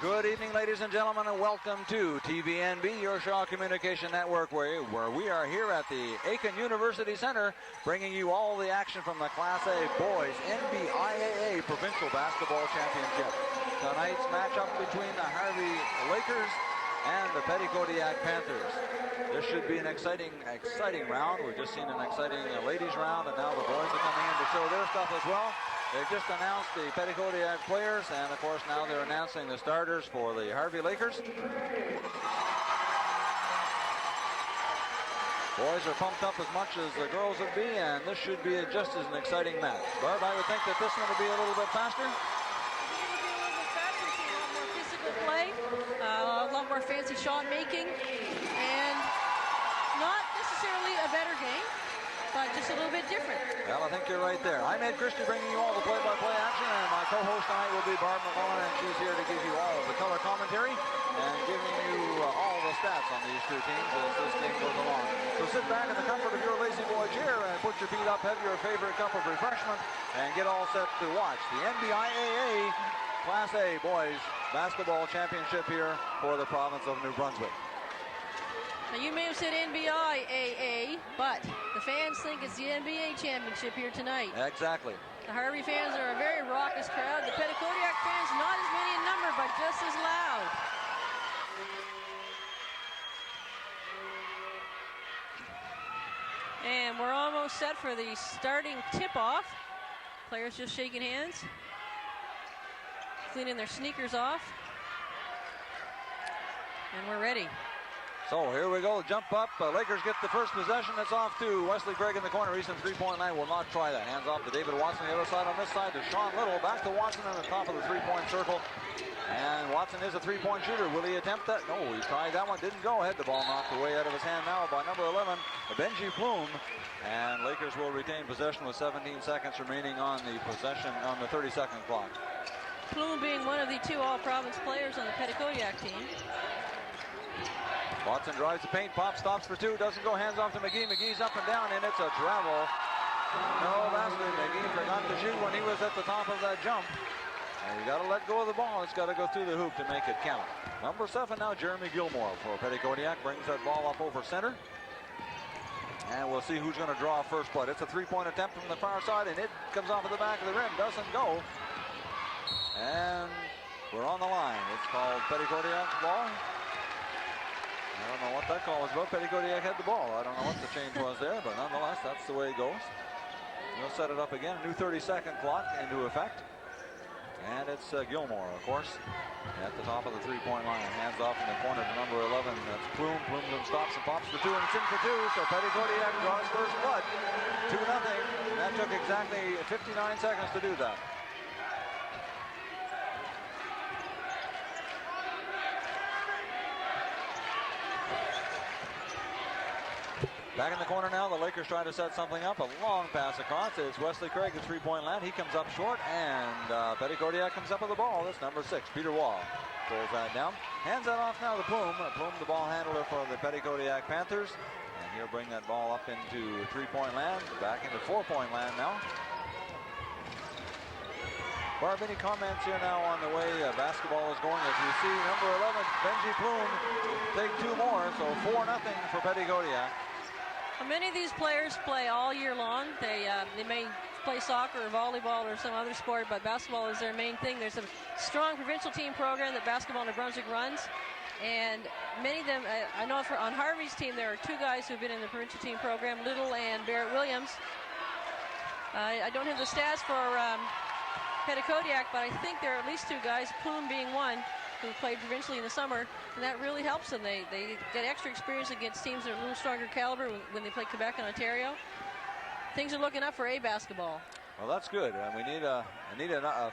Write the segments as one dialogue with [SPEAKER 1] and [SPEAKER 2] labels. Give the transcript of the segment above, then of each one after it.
[SPEAKER 1] Good evening, ladies and gentlemen, and welcome to TVNB, your Shaw Communication Network, where we are here at the Aitken University Centre, bringing you all the action from the Class A Boys NBIAA Provincial Basketball Championship. Tonight's matchup between the Harvey Lakers and the Petitcodiac Panthers. This should be an exciting round. We've just seen an exciting ladies round, and now the boys are coming in to show their stuff as well. They've just announced the Petitcodiac players, and of course now they're announcing the starters for the Harvey Lakers. Boys are pumped up as much as the girls would be, and this should be just as an exciting match. Barb, I would think that this one will be a little bit faster.
[SPEAKER 2] Play, a lot more fancy shot making, and not necessarily a better game, but just a little bit different.
[SPEAKER 1] Well, I think you're right there. I'm Ed Christie, bringing you all the play-by-play action, and my co-host tonight will be Barb McMullen, and she's here to give you all of the color commentary and giving you all the stats on these two teams as this game goes along. So sit back in the comfort of your lazy boy chair and put your feet up, have your favorite cup of refreshment, and get all set to watch the NBIAA Class A Boys Basketball Championship here for the province of New Brunswick.
[SPEAKER 2] Now you may have said NBIAA, but the fans think it's the NBA Championship here tonight.
[SPEAKER 1] Exactly.
[SPEAKER 2] The Harvey fans are a very raucous crowd. The Petitcodiac fans, not as many in number, but just as loud. And we're almost set for the starting tip-off. Players just shaking hands, cleaning their sneakers off, and we're ready.
[SPEAKER 1] So here we go, jump up. Lakers get the first possession. It's off to Wesley Gregg in the corner. He's in three-point line, will not try that. Hands off to David Watson on the other side. On this side to Shawn Little. Back to Watson on the top of the three-point circle. And Watson is a three-point shooter. Will he attempt that? No, he tried that one. Didn't go. Had the ball knocked away out of his hand now by number 11, Benji Plume. And Lakers will retain possession with 17 seconds remaining on the possession on the 30-second clock.
[SPEAKER 2] Plume being one of the two all-province players on the Petitcodiac team.
[SPEAKER 1] Watson drives the paint, pops, stops for two, doesn't go, hands off to McGee. McGee's up and down, and it's a travel. No basket. McGee forgot to shoot when he was at the top of that jump. And you got to let go of the ball. It's got to go through the hoop to make it count. Number 7 now, Jeremy Gilmore for Petitcodiac. Brings that ball up over center. And we'll see who's going to draw first blood. It's a three-point attempt from the far side, and it comes off of the back of the rim. Doesn't go. And we're on the line. It's called Petitcodiac's ball. I don't know what that call was about. Petitcodiac had the ball. I don't know what the change was there, but nonetheless, that's the way it goes. We'll set it up again. A new 30-second clock into effect. And it's Gilmore, of course, at the top of the three-point line. Hands off in the corner to number 11. That's Plume. Plume stops and pops for two, and it's in for two. So Petitcodiac draws first blood. 2-0. That took exactly 59 seconds to do that. Back in the corner now, the Lakers trying to set something up. A long pass across. It's Wesley Craig, the three-point line. He comes up short, and Petitcodiac comes up with the ball. That's number 6, Peter Wall. Pulls that down. Hands that off now to Plume. Plume, the ball handler for the Petitcodiac Panthers. And he'll bring that ball up into three-point land. Back into four-point land now. Barb, any comments here now on the way basketball is going? As you see, number 11, Benji Plume, take two more, so 4-0 for Petitcodiac.
[SPEAKER 2] Many of these players play all year long. They may play soccer or volleyball or some other sport, but basketball is their main thing. There's a strong provincial team program that Basketball New Brunswick runs, and many of them, I know on Harvey's team there are two guys who've been in the provincial team program, Little and Barret Williams. I don't have the stats for Petitcodiac, but I think there are at least two guys, Plume being one, who played provincially in the summer, and that really helps them. They get extra experience against teams that are a little stronger caliber when they play Quebec and Ontario. Things are looking up for A basketball.
[SPEAKER 1] Well, that's good. We need a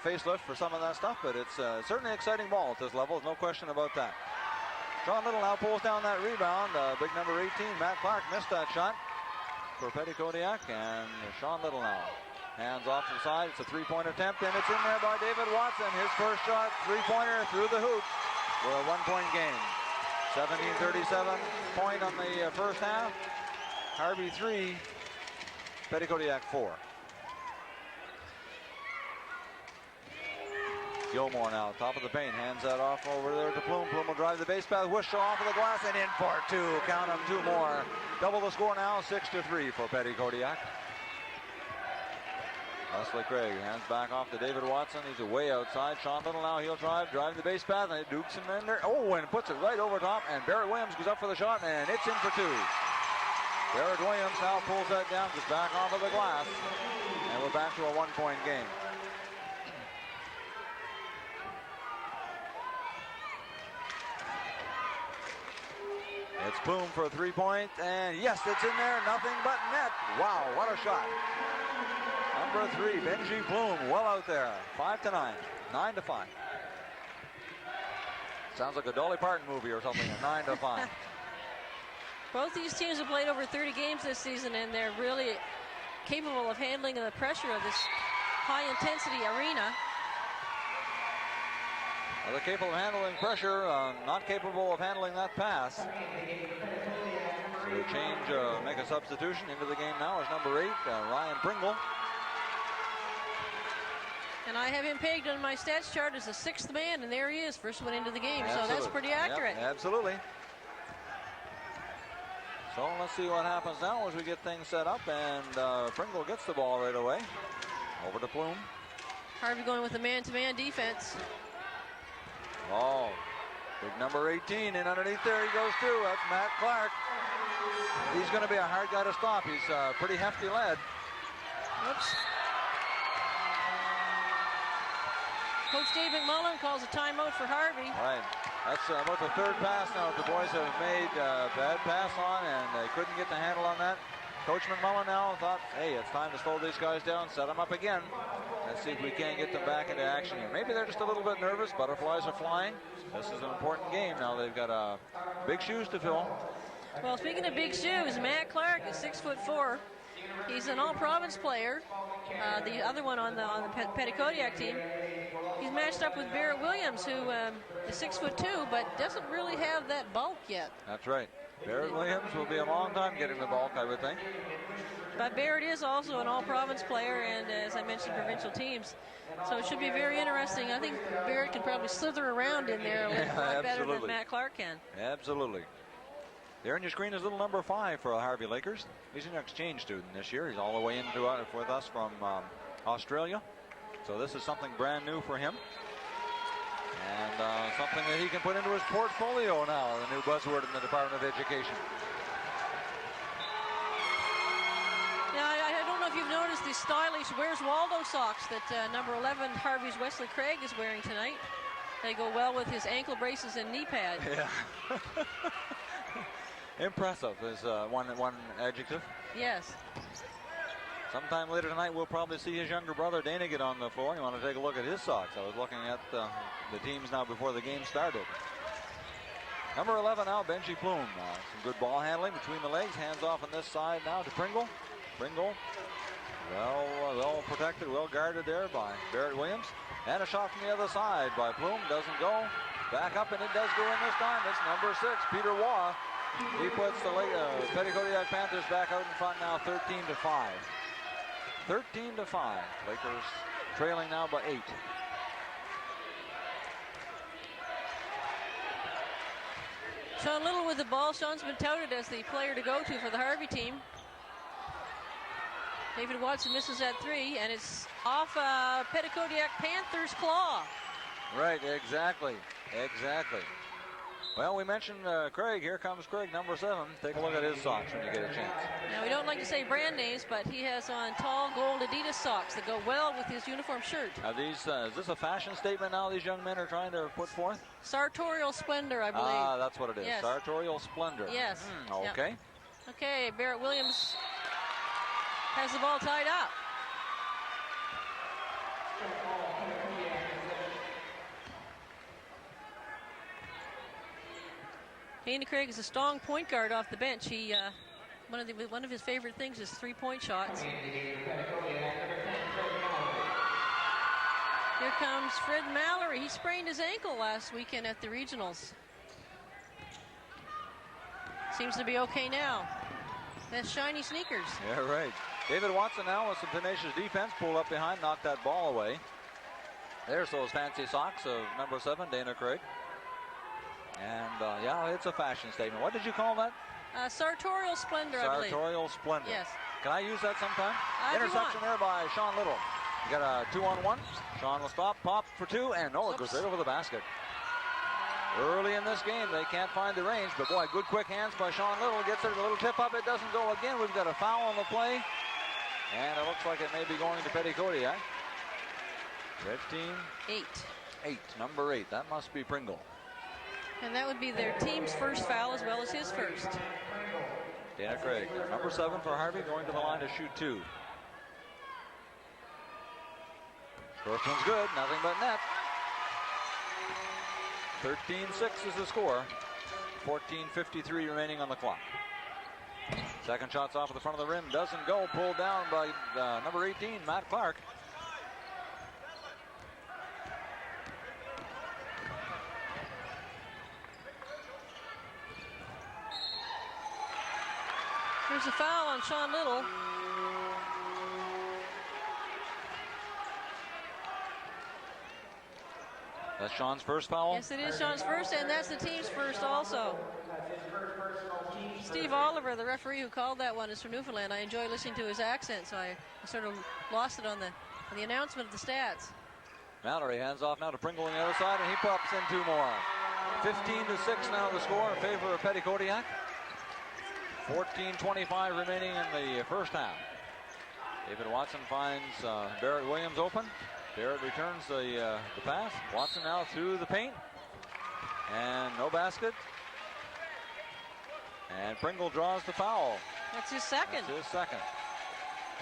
[SPEAKER 1] facelift for some of that stuff, but it's certainly an exciting ball at this level. No question about that. Shawn Little now pulls down that rebound. Big number 18, Matt Clarke, missed that shot for Petitcodiac, and Shawn Little now. Hands off to the side. It's a three-point attempt, and it's in there by David Watson. His first shot, three-pointer through the hoop for a one-point game. 17-37 point on the first half. Harvey 3, Petitcodiac 4. Gilmore now, top of the paint, hands that off over there to Plume. Plume will drive the base path, Wishaw off of the glass, and in for two. Count them, two more. Double the score now, 6-3 for Petty-Kodiak. Leslie Craig hands back off to David Watson. He's away outside. Shawn Little now, he'll drive the base path, and Dukes him in there. Oh, and puts it right over top, and Barret Williams goes up for the shot, and it's in for two. Barret Williams now pulls that down, goes back onto the glass, and we're back to a one-point game. It's Plume for a three-point, and yes, it's in there, nothing but net. Wow, what a shot. Number 3, Benji Plume, well out there. 5-9, 9-5. Sounds like a Dolly Parton movie or something, 9-5.
[SPEAKER 2] Both these teams have played over 30 games this season, and they're really capable of handling the pressure of this high-intensity arena.
[SPEAKER 1] Well, they're capable of handling pressure, not capable of handling that pass. So they change, make a substitution into the game now as number 8, Ryan Pringle.
[SPEAKER 2] And I have him pegged on my stats chart as the 6th man, and there he is, first one into the game.
[SPEAKER 1] Absolutely.
[SPEAKER 2] So that's pretty accurate.
[SPEAKER 1] Yep, absolutely. So let's see what happens now as we get things set up, and Pringle gets the ball right away. Over to Plume.
[SPEAKER 2] Harvey going with the man-to-man defense.
[SPEAKER 1] Oh, big number 18 in underneath there. He goes through. That's Matt Clarke. He's going to be a hard guy to stop. He's a pretty hefty lad.
[SPEAKER 2] Oops. Coach Dave McMullen calls a timeout for Harvey.
[SPEAKER 1] Right. That's about the 3rd pass now the boys have made a bad pass on, and they couldn't get the handle on that. Coach McMullen now thought, hey, it's time to slow these guys down, set them up again. Let's see if we can get them back into action here. Maybe they're just a little bit nervous. Butterflies are flying. This is an important game now. They've got big shoes to fill.
[SPEAKER 2] Well, speaking of big shoes, Matt Clarke is 6'4". He's an all-province player. The other one on the Petty-Kodiak team. He's matched up with Barret Williams, who is 6'2", but doesn't really have that bulk yet.
[SPEAKER 1] That's right. Barret Williams will be a long time getting the bulk, I would think.
[SPEAKER 2] But Barret is also an all-province player, and as I mentioned, provincial teams. So it should be very interesting. I think Barret can probably slither around in there a lot better than Matt Clarke can.
[SPEAKER 1] Absolutely. There on your screen is little number 5 for the Harvey Lakers. He's an exchange student this year. He's all the way into with us from Australia. So this is something brand new for him. And something that he can put into his portfolio now, the new buzzword in the Department of Education.
[SPEAKER 2] Now, I don't know if you've noticed the stylish Where's Waldo socks that number 11 Harvey's Wesley Craig is wearing tonight. They go well with his ankle braces and knee pad.
[SPEAKER 1] Yeah. Impressive is one adjective.
[SPEAKER 2] Yes.
[SPEAKER 1] Sometime later tonight, we'll probably see his younger brother, Dana, get on the floor. You want to take a look at his socks. I was looking at the teams now before the game started. Number 11 now, Benji Plume. Some good ball handling between the legs. Hands off on this side now to Pringle. Pringle, well protected, well guarded there by Barret Williams. And a shot from the other side by Plume. Doesn't go. Back up, and it does go in this time. It's number 6, Peter Waugh. He puts the Petty-Kodiak Panthers back out in front now, 13-5. 13-5. Lakers trailing now by 8.
[SPEAKER 2] Shawn Little with the ball. Shawn's been touted as the player to go to for the Harvey team. David Watson misses that 3, and it's off Petty-Kodiak Panthers' claw.
[SPEAKER 1] Right, exactly. Well, we mentioned Craig. Here comes Craig, number 7. Take a look at his socks when you get a chance.
[SPEAKER 2] Now, we don't like to say brand names, but he has on tall gold Adidas socks that go well with his uniform shirt.
[SPEAKER 1] Are these, is this a fashion statement now these young men are trying to put forth?
[SPEAKER 2] Sartorial Splendor, I believe.
[SPEAKER 1] Ah, that's what it is.
[SPEAKER 2] Yes.
[SPEAKER 1] Sartorial Splendor.
[SPEAKER 2] Yes.
[SPEAKER 1] Okay.
[SPEAKER 2] Yep. Okay, Barret Williams has the ball tied up. Danny Craig is a strong point guard off the bench. He one of his favorite things is 3-point shots. Here comes Fred Mallory. He sprained his ankle last weekend at the regionals. Seems to be okay now. That's shiny sneakers.
[SPEAKER 1] Yeah, right. David Watson now with some tenacious defense. Pulled up behind, knocked that ball away. There's those fancy socks of number 7, Dana Craig. And yeah, it's a fashion statement. What did you call that?
[SPEAKER 2] Sartorial Splendor, I believe.
[SPEAKER 1] Sartorial Splendor.
[SPEAKER 2] Yes.
[SPEAKER 1] Can I use that sometime?
[SPEAKER 2] Interception
[SPEAKER 1] there by Shawn Little. You got a 2-on-1. Shawn will stop, pop for 2, and no, it goes right over the basket. Early in this game, they can't find the range, but boy, good quick hands by Shawn Little. Gets it, a little tip up, it doesn't go again. We've got a foul on the play, and it looks like it may be going to Petitcodiac. 8. Number 8. That must be Pringle.
[SPEAKER 2] And that would be their team's first foul as well as his first.
[SPEAKER 1] Dana Craig, number 7 for Harvey, going to the line to shoot 2. First one's good, nothing but net. 13-6 is the score. 14:53 remaining on the clock. Second shot's off at the front of the rim, doesn't go. Pulled down by number 18, Matt Clarke.
[SPEAKER 2] There's a foul on Shawn Little.
[SPEAKER 1] That's Shawn's first foul?
[SPEAKER 2] Yes, it is Shawn's first, and that's the team's first also. Steve Oliver, the referee who called that one, is from Newfoundland. I enjoy listening to his accent, so I sort of lost it on the announcement of the stats.
[SPEAKER 1] Mallory hands off now to Pringle on the other side, and he pops in 2 more. 15-6 now the score in favor of Petitcodiac. 14:25 remaining in the first half. David Watson finds Barret Williams open. Barret returns the pass. Watson now through the paint. And no basket. And Pringle draws the foul.
[SPEAKER 2] That's his second.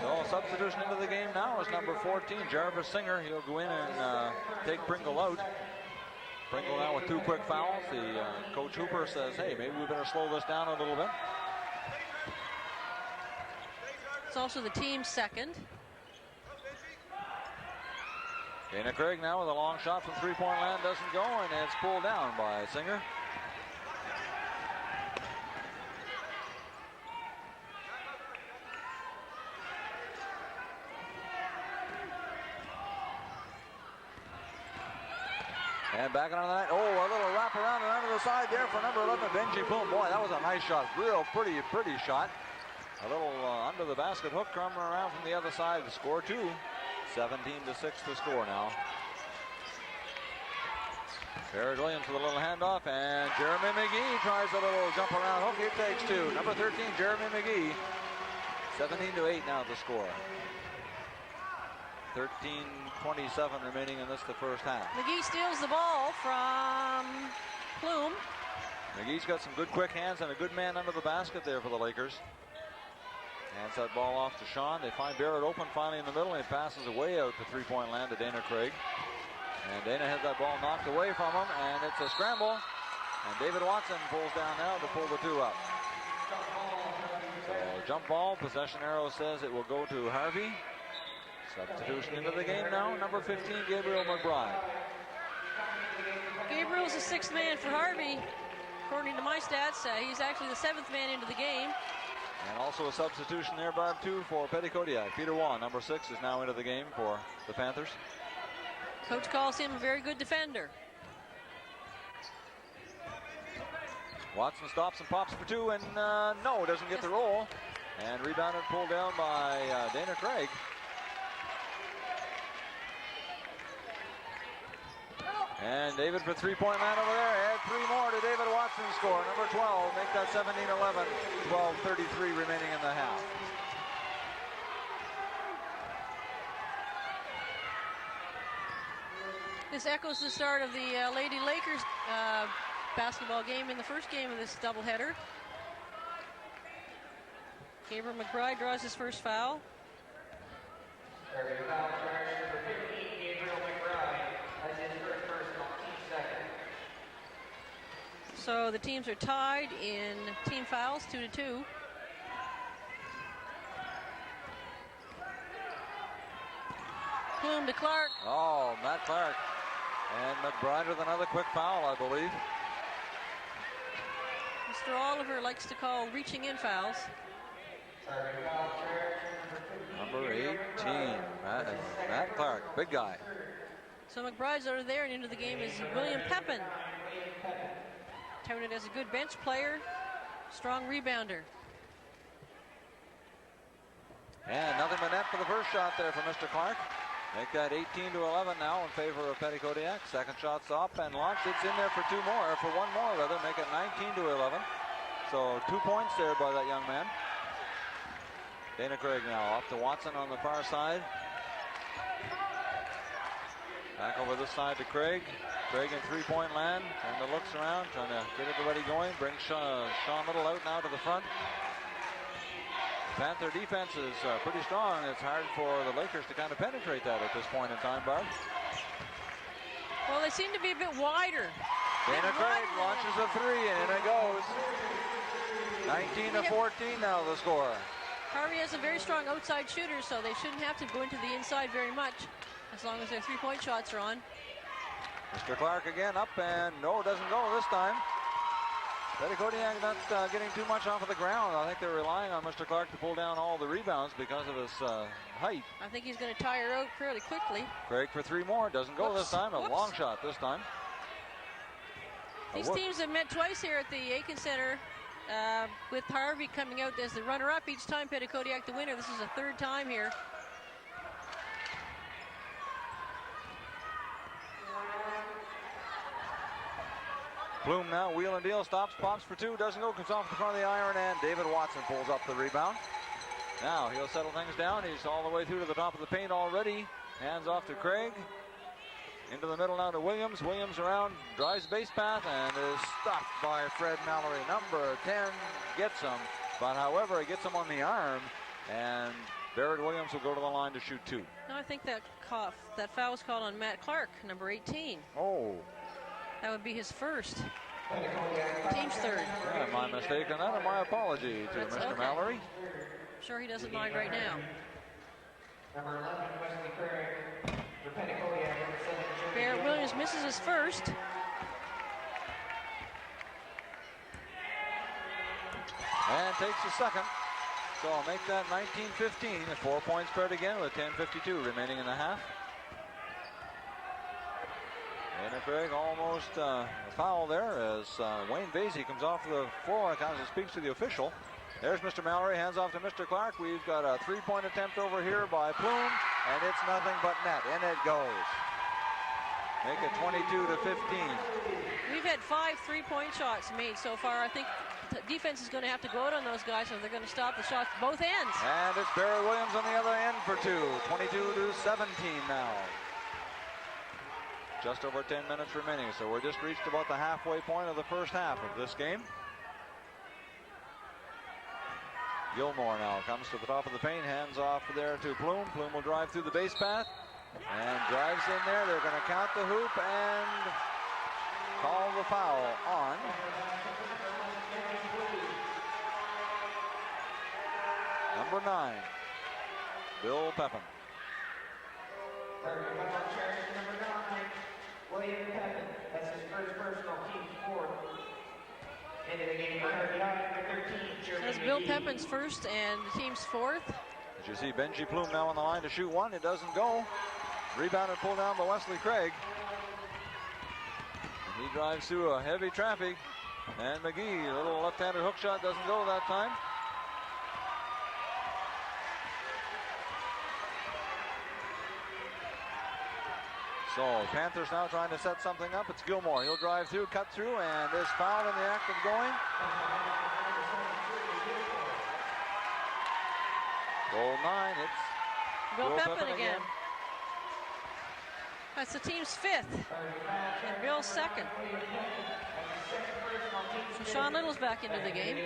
[SPEAKER 1] So substitution into the game now is number 14, Jarvis Singer. He'll go in and take Pringle out. Pringle now with 2 quick fouls. The Coach Hooper says, hey, maybe we better slow this down a little bit.
[SPEAKER 2] It's also the team's second.
[SPEAKER 1] Dana Craig now with a long shot from three-point land, doesn't go, and it's pulled down by Singer. And back on the night. Oh, a little wrap around and under the side there for number 11, Benji Plume. Boy, that was a nice shot. Real pretty shot. A little under the basket hook coming around from the other side to score 2. 17-6 to score now. Barret Williams with a little handoff, and Jeremy McGee tries a little jump around hook. He takes 2. Number 13, Jeremy McGee. 17-8 now the score. 13:27 remaining in the first half.
[SPEAKER 2] McGee steals the ball from Plume.
[SPEAKER 1] McGee's got some good quick hands and a good man under the basket there for the Lakers. Hands that ball off to Shawn. They find Barret open finally in the middle, and he passes away out to three-point land to Dana Craig. And Dana has that ball knocked away from him, and it's a scramble. And David Watson pulls down now to pull the 2 up. So jump ball, possession arrow says it will go to Harvey. Substitution into the game now, number 15, Gabriel McBride.
[SPEAKER 2] Gabriel's the 6th man for Harvey. According to my stats, he's actually the 7th man into the game.
[SPEAKER 1] And also a substitution there, Barb, too, for Petitcodiac. Peter Waugh, number 6, is now into the game for the Panthers.
[SPEAKER 2] Coach calls him a very good defender.
[SPEAKER 1] Watson stops and pops for 2, and no, doesn't get the roll. And rebounded, pulled down by Dana Craig. And David for three-point line over there. Add 3 more to David Watson's score. Number 12, make that 17-11. 12:33 remaining in the half.
[SPEAKER 2] This echoes the start of the Lady Lakers basketball game in the first game of this doubleheader. Gabriel McBride draws his first foul. So the teams are tied in team fouls, 2-2. Plume to Clarke.
[SPEAKER 1] Oh, Matt Clarke. And McBride with another quick foul, I believe.
[SPEAKER 2] Mr. Oliver likes to call reaching in fouls.
[SPEAKER 1] Number 18, Matt Clarke, big guy.
[SPEAKER 2] So McBride's out of there, and into the game is William Pepin. Touted as a good bench player, strong rebounder.
[SPEAKER 1] And nothing but net for the first shot there for Mr. Clarke. Make that 18-11 now in favor of Petitcodiac. Second shot's up and launched. It's in there for one more rather. Make it 19-11. So 2 points there by that young man. Dana Craig now off to Watson on the far side. Back over this side to Craig. Craig in three-point land. Trying to looks around, trying to get everybody going. Brings Shawn Little out now to the front. Panther defense is pretty strong. It's hard for the Lakers to kind of penetrate that at this point in time, Barb.
[SPEAKER 2] Well, they seem to be a bit wider.
[SPEAKER 1] Dana Craig launches a three, and in it goes. 19-14 now the score.
[SPEAKER 2] Harvey has a very strong outside shooter, so they shouldn't have to go into the inside very much, as long as their three-point shots are on.
[SPEAKER 1] Mr. Clarke again up, and no, doesn't go this time. Petitcodiac not getting too much off of the ground. I think they're relying on Mr. Clarke to pull down all the rebounds because of his height.
[SPEAKER 2] I think he's going to tire out fairly quickly.
[SPEAKER 1] Craig for three more. Doesn't go this time. A long shot this time.
[SPEAKER 2] These teams have met twice here at the Aitken Centre, with Harvey coming out as the runner-up each time, Petitcodiac the winner. This is the third time here.
[SPEAKER 1] Plume now, wheel and deal, stops, pops for two, doesn't go, comes off the front of the iron, and David Watson pulls up the rebound. Now he'll settle things down. He's all the way through to the top of the paint already. Hands off to Craig. Into the middle now to Williams. Williams around, drives the base path, and is stopped by Fred Mallory. Number 10 gets him, but however, he gets him on the arm, and Barret Williams will go to the line to shoot two.
[SPEAKER 2] No, I think that foul was called on Matt Clarke, number 18.
[SPEAKER 1] Oh.
[SPEAKER 3] That would be his first.
[SPEAKER 2] Team's third.
[SPEAKER 1] Yeah, my mistake on that, and my apology to
[SPEAKER 2] That's
[SPEAKER 1] Mr.
[SPEAKER 2] okay.
[SPEAKER 1] Mallory.
[SPEAKER 2] I'm sure he doesn't mind right now.
[SPEAKER 3] Number 11, Wesley Craig.
[SPEAKER 2] Barret Williams misses his first.
[SPEAKER 1] And takes the second. So I'll make that 19-15. A 4 point spread again with 10:52 remaining in the half. And Craig almost a foul there as Wayne Vasey comes off the floor and kind of speaks to the official. There's Mr. Mallory, hands off to Mr. Clarke. We've got a three-point attempt over here by Plume, and it's nothing but net. In it goes. Make it 22-15.
[SPEAKER 2] We've had 5 three-point shots made so far. I think the defense is going to have to go out on those guys, so they're going to stop the shots both ends.
[SPEAKER 1] And it's Barret Williams on the other end for two. 22-17 now. Just over 10 minutes remaining, so we're just reached about the halfway point of the first half of this game. Gilmore now comes to the top of the paint, hands off there to Plume. Plume will drive through the base path and drives in there. They're going to count the hoop and call the foul on number 9, Bill Pepin.
[SPEAKER 3] William Pepin, that's his first personal, team's fourth. Into the game for Harvey Lakers, 13.
[SPEAKER 2] That's Bill Pepin's first and the team's fourth.
[SPEAKER 1] As you see, Benji Plume now on the line to shoot one. It doesn't go. Rebound and pulled down by Wesley Craig. And he drives through a heavy traffic. And McGee, a little left-handed hook shot, doesn't go that time. So Panthers now trying to set something up. It's Gilmore. He'll drive through, cut through, and is fouled in the act of going. Goal 9. It's
[SPEAKER 2] Bill Pepin again. That's the team's fifth and Bill's second. So Shawn Little's back into the game.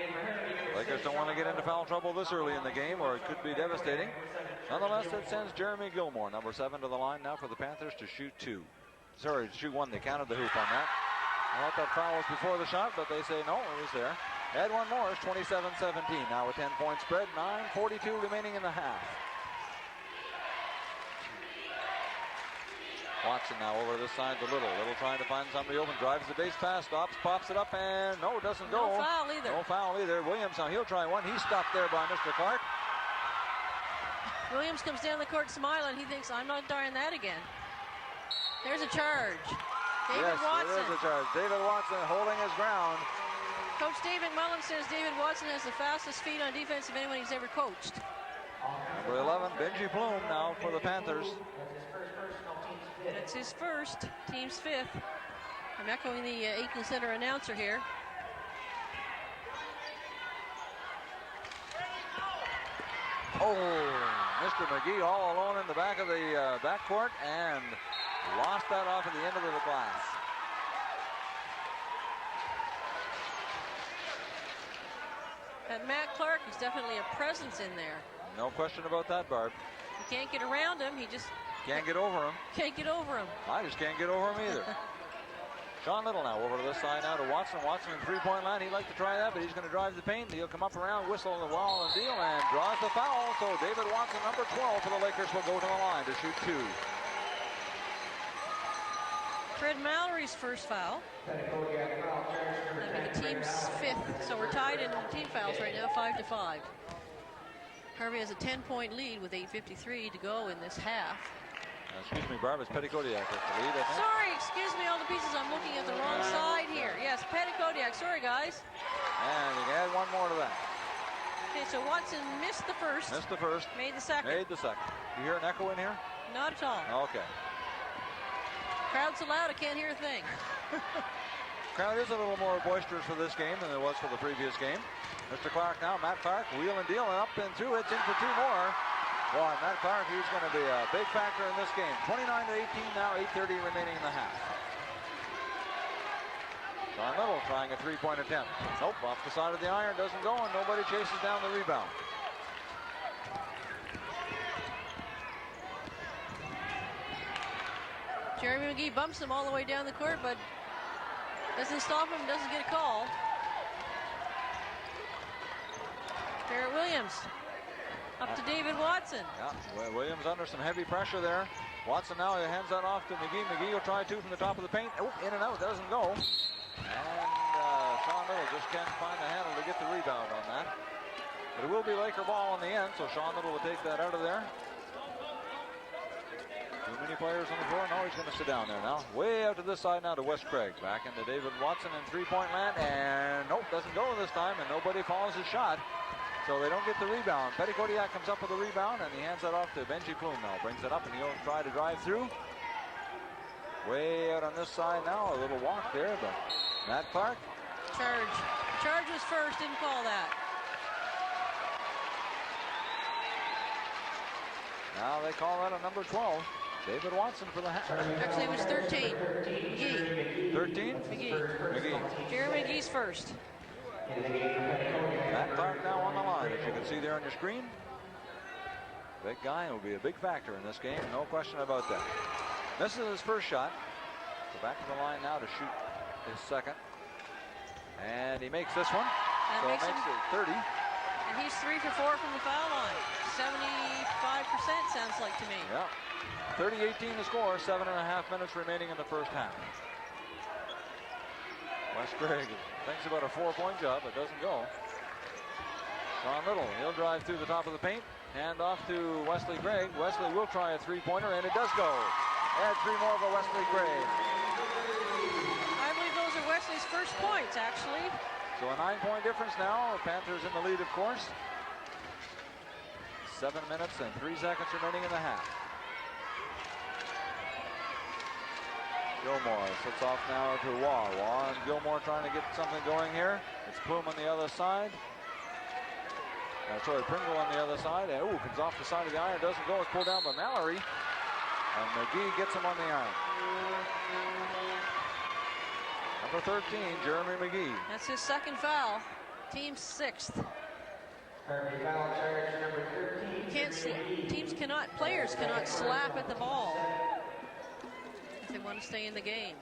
[SPEAKER 1] Lakers don't want to get into foul trouble this early in the game, or it could be devastating. Nonetheless, that sends Jeremy Gilmore, number 7, to the line now for the Panthers to shoot two. Sorry, to shoot one. They counted the hoop on that. I thought that foul was before the shot, but they say no, it was there. Add one more, it's 27-17. Now a 10-point spread, 9:42 remaining in the half. Watson now over this side to Little. Little trying to find somebody open, drives the base pass, stops, pops it up, and no, doesn't go.
[SPEAKER 2] No foul either.
[SPEAKER 1] No foul either. Williams now, he'll try one. He's stopped there by Mr. Clarke.
[SPEAKER 2] Williams comes down the court smiling. He thinks, I'm not trying that again. There's a charge. David
[SPEAKER 1] Yes,
[SPEAKER 2] Watson.
[SPEAKER 1] there is a charge. David Watson holding his ground.
[SPEAKER 2] Coach Dave McMullen says David Watson has the fastest feet on defense of anyone he's ever coached.
[SPEAKER 1] Number 11, Benji Plume now for the Panthers.
[SPEAKER 2] That's his first, team's fifth. I'm echoing the Aitken Centre announcer here.
[SPEAKER 1] Oh, Mr. McGee all alone in the back of the backcourt and lost that off at the end of the glass.
[SPEAKER 2] And Matt Clarke is definitely a presence in there.
[SPEAKER 1] No question about that, Barb.
[SPEAKER 2] You can't get around him. He just
[SPEAKER 1] can't get over him.
[SPEAKER 2] Can't get over him.
[SPEAKER 1] I just can't get over him either. Shawn Little now over to this side now to Watson. Watson in three-point line. He'd like to try that, but he's going to drive the paint. He'll come up around, whistle the wall and deal, and draws the foul. So David Watson, number 12 for the Lakers, will go to the line to shoot two.
[SPEAKER 2] Fred Mallory's first foul. That'll be the team's fifth. So we're tied in team fouls right now, 5-5. Harvey has a 10-point lead with 8:53 to go in this half.
[SPEAKER 1] Excuse me, Barb, it's Petty-Kodiak that's the lead, I think.
[SPEAKER 2] Sorry, excuse me, all the pieces. I'm looking at the wrong side here. Yes, Petty-Kodiak. Sorry, guys.
[SPEAKER 1] And you can add one more to that.
[SPEAKER 2] Okay, so Watson missed the first.
[SPEAKER 1] Missed the first.
[SPEAKER 2] Made the second.
[SPEAKER 1] Made the second. You hear an echo in here?
[SPEAKER 2] Not at all.
[SPEAKER 1] Okay.
[SPEAKER 2] Crowd's so loud, I can't hear a thing.
[SPEAKER 1] Crowd is a little more boisterous for this game than it was for the previous game. Mr. Clarke now, Matt Clarke, wheel and deal, and up and through. It's in for two more. Boy, Matt Clarke, he's going to be a big factor in this game. 29-18 now, 8:30 remaining in the half. Shawn Little trying a three-point attempt. Nope, off the side of the iron, doesn't go, and nobody chases down the rebound.
[SPEAKER 2] Jeremy McGee bumps him all the way down the court, but doesn't stop him, doesn't get a call. Barret Williams up to David Watson.
[SPEAKER 1] Yeah, Williams under some heavy pressure there. Watson now hands that off to McGee. McGee will try two from the top of the paint. Oh, in and out, doesn't go. And Shawn Little just can't find the handle to get the rebound on that. But it will be Laker ball in the end, so Shawn Little will take that out of there. Too many players on the floor. No, he's going to sit down there now. Way out to this side now to Wes Craig. Back into David Watson in three-point land. And nope, doesn't go this time, and nobody follows his shot. So they don't get the rebound. Petty-Kodiak comes up with the rebound, and he hands that off to Benji Plume now. Brings it up, and he'll try to drive through. Way out on this side now. A little walk there, but Matt Clarke.
[SPEAKER 2] Charge. Charge was first, didn't call that.
[SPEAKER 1] Now they call that a number 12. David Watson for the half.
[SPEAKER 2] Actually, it was 13. McGee.
[SPEAKER 1] 13?
[SPEAKER 2] McGee.
[SPEAKER 1] McGee.
[SPEAKER 2] Jeremy McGee's first.
[SPEAKER 1] Matt Clarke now on the line, as you can see there on your screen. Big guy will be a big factor in this game, no question about that. Misses his first shot. So back to the line now to shoot his second. And he makes this one.
[SPEAKER 2] That
[SPEAKER 1] so
[SPEAKER 2] makes
[SPEAKER 1] it makes it 30.
[SPEAKER 2] And he's 3 for 4 from the foul line. 75% sounds like to me.
[SPEAKER 1] Yeah. 30-18 the score, 7.5 minutes remaining in the first half. Wes Craig thinks about a 4-point job, but doesn't go. Shawn Little, he'll drive through the top of the paint. Hand off to Wesley Craig. Wesley will try a three-pointer, and it does go. Add three more for Wesley Craig.
[SPEAKER 2] I believe those are Wesley's first points, actually.
[SPEAKER 1] So a 9-point difference now. The Panthers in the lead, of course. 7 minutes and 3 seconds remaining in the half. Gilmore sits off now to Waugh. Waugh and Gilmore trying to get something going here. It's Plume on the other side. Sorry, Pringle on the other side. And, comes off the side of the iron. Doesn't go. It's pulled down by Mallory. And McGee gets him on the iron. Number 13, Jeremy McGee.
[SPEAKER 2] That's his second foul. Team's sixth. Players cannot slap at the ball if they want to stay in the game.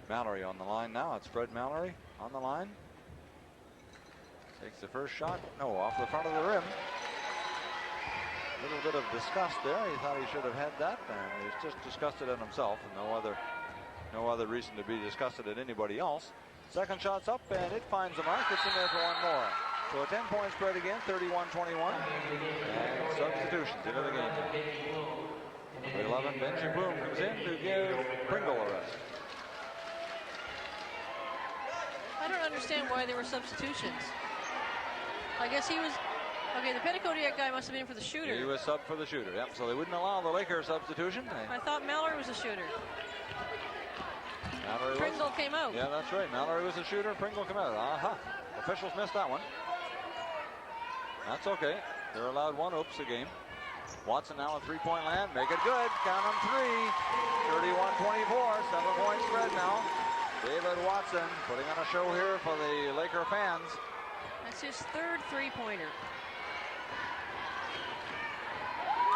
[SPEAKER 1] Mallory on the line now. It's Fred Mallory on the line. Takes the first shot. No, off the front of the rim. A little bit of disgust there. He thought he should have had that, and he's just disgusted at himself, and no other reason to be disgusted at anybody else. Second shot's up, and it finds the mark. It's in there for one more. So a 10-point spread again, 31-21. And substitutions into the game. Number 11, Benji Plume comes in to give Pringle a rest.
[SPEAKER 2] I don't understand why there were substitutions. I guess he was... Okay, the Petitcodiac guy must have been for the shooter.
[SPEAKER 1] He was sub for the shooter, yep. So they wouldn't allow the Lakers substitution.
[SPEAKER 2] I thought Mallory was a shooter.
[SPEAKER 1] Mallory
[SPEAKER 2] Pringle came out.
[SPEAKER 1] Yeah, that's right. Mallory was a shooter. Pringle came out. Officials missed that one. That's okay. They're allowed one oops a game. Watson now a three-point land. Make it good. Count them three. 31-24. 7-point spread now. David Watson putting on a show here for the Laker fans.
[SPEAKER 2] That's his third three-pointer.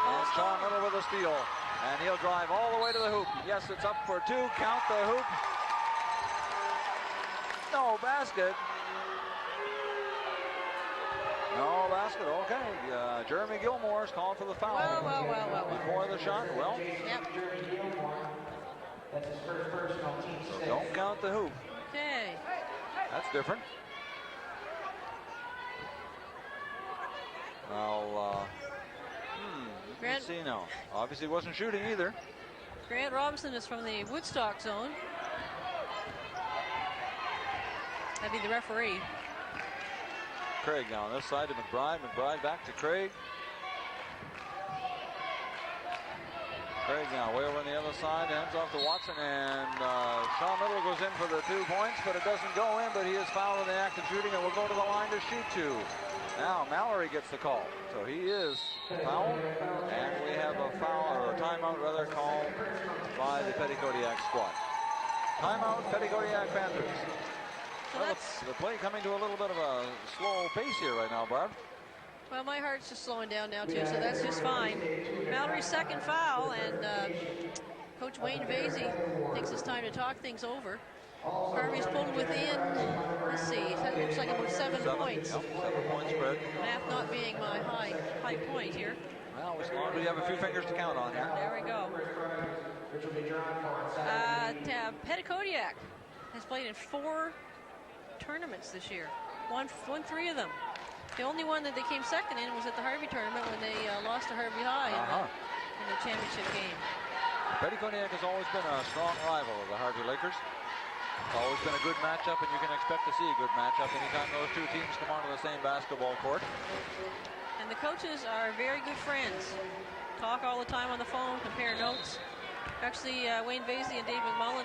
[SPEAKER 1] And Shawn Little with a steal. And he'll drive all the way to the hoop. Yes, it's up for two. Count the hoop. No basket. No basket. Okay. Jeremy Gilmore's called for the foul.
[SPEAKER 2] Well.
[SPEAKER 1] Before the shot. Well.
[SPEAKER 2] Yep.
[SPEAKER 3] That's his first personal team
[SPEAKER 1] So don't count the hoop.
[SPEAKER 2] Okay.
[SPEAKER 1] That's different. Well, let's see now. Obviously wasn't shooting either.
[SPEAKER 2] Grant Robinson is from the Woodstock zone. That'd be the referee.
[SPEAKER 1] Craig now on this side to McBride. McBride back to Craig. Craig now way over on the other side, hands off to Watson, and Shawn Little goes in for the 2 points, but it doesn't go in, but he is fouled in the act of shooting and will go to the line to shoot two. Now Mallory gets the call, so he is fouled, and we have a foul, or a timeout rather, called by the Petitcodiac squad. Timeout, Petitcodiac Panthers.
[SPEAKER 2] So
[SPEAKER 1] Well,
[SPEAKER 2] that's,
[SPEAKER 1] the play coming to a little bit of a slow pace here right now, Barb.
[SPEAKER 2] well, my heart's just slowing down now too, so that's just fine. Mallory's second foul, and Coach Wayne Vasey takes his time to talk things over. Harvey's pulled within, let's see, that looks like about 7 points.
[SPEAKER 1] Yep, 7-point spread.
[SPEAKER 2] Math not being my high point here.
[SPEAKER 1] Well, as long as we have a few fingers to count on here.
[SPEAKER 2] There we go. Petitcodiac has played in 4 tournaments this year. Won 3 of them. The only one that they came second in was at the Harvey tournament when they lost to Harvey High in the championship game.
[SPEAKER 1] Petitcodiac has always been a strong rival of the Harvey Lakers. It's always been a good matchup, and you can expect to see a good matchup anytime those two teams come onto the same basketball court.
[SPEAKER 2] And the coaches are very good friends. Talk all the time on the phone, compare notes. Actually, Wayne Vasey and Dave McMullen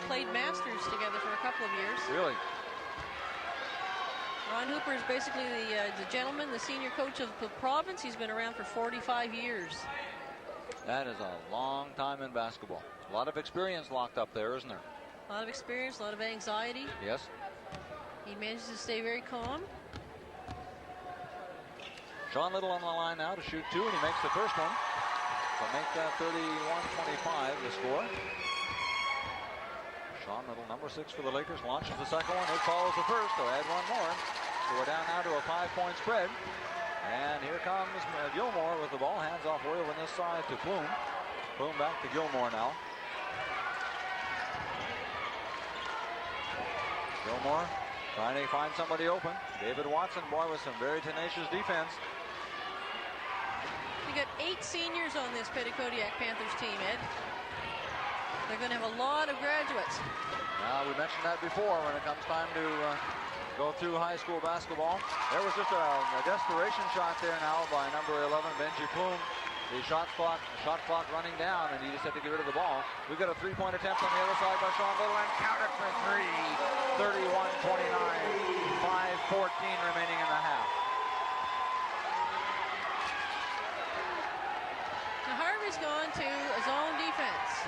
[SPEAKER 2] played Masters together for a couple of years.
[SPEAKER 1] Really?
[SPEAKER 2] Ron Hooper is basically the gentleman, the senior coach of the province. He's been around for 45 years.
[SPEAKER 1] That is a long time in basketball. A lot of experience locked up there, isn't there?
[SPEAKER 2] A lot of experience, a lot of anxiety.
[SPEAKER 1] Yes.
[SPEAKER 2] He manages to stay very calm.
[SPEAKER 1] Shawn Little on the line now to shoot 2, and he makes the first one. So make that 31-25 the score. Shawn Little, number 6 for the Lakers, launches the second one. It follows the first, so add one more. So we're down now to a 5-point spread. And here comes Gilmore with the ball. Hands off Royal on this side to Plume. Plume back to Gilmore now. Gilmore trying to find somebody open. David Watson, boy, with some very tenacious defense.
[SPEAKER 2] You got 8 seniors on this Petitcodiac Panthers team, Ed. They're going to have a lot of graduates.
[SPEAKER 1] Now, we mentioned that before when it comes time to go through high school basketball. There was just a desperation shot there now by number 11, Benji Plume. The shot clock running down, and he just had to get rid of the ball. We've got a 3-point attempt on the other side by Shawn Little, and counted for 3. 31-29, 5:14 remaining in the half.
[SPEAKER 2] Now Harvey's gone to a zone defense.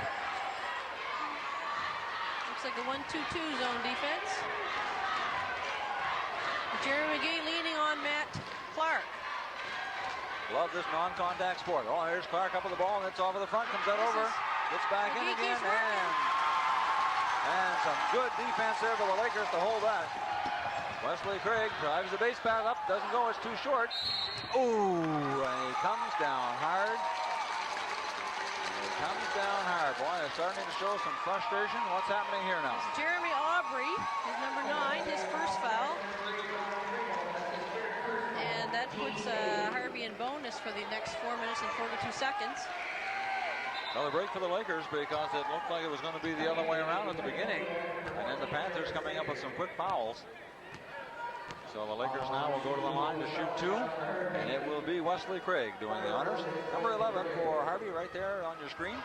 [SPEAKER 2] Looks like a 1-2-2 zone defense. Jerry McGee leaning on Matt Clarke.
[SPEAKER 1] Love this non-contact sport. Oh, here's Clarke up with the ball, and it's off of the front, comes that over, gets back in again, and some good defense there for the Lakers to hold that. Wesley Craig drives the base pass up, doesn't go, it's too short. Ooh, and he comes down hard. Boy, they're starting to show some frustration. What's happening here now?
[SPEAKER 2] Jeremy Aubrey is number 9, his first foul. puts Harvey in bonus for the next 4 minutes and 42 seconds.
[SPEAKER 1] Another break for the Lakers because it looked like it was going to be the other way around at the beginning. And then the Panthers coming up with some quick fouls. So the Lakers now will go to the line to shoot 2. And it will be Wesley Craig doing the honors. Number 11 for Harvey right there on your screen.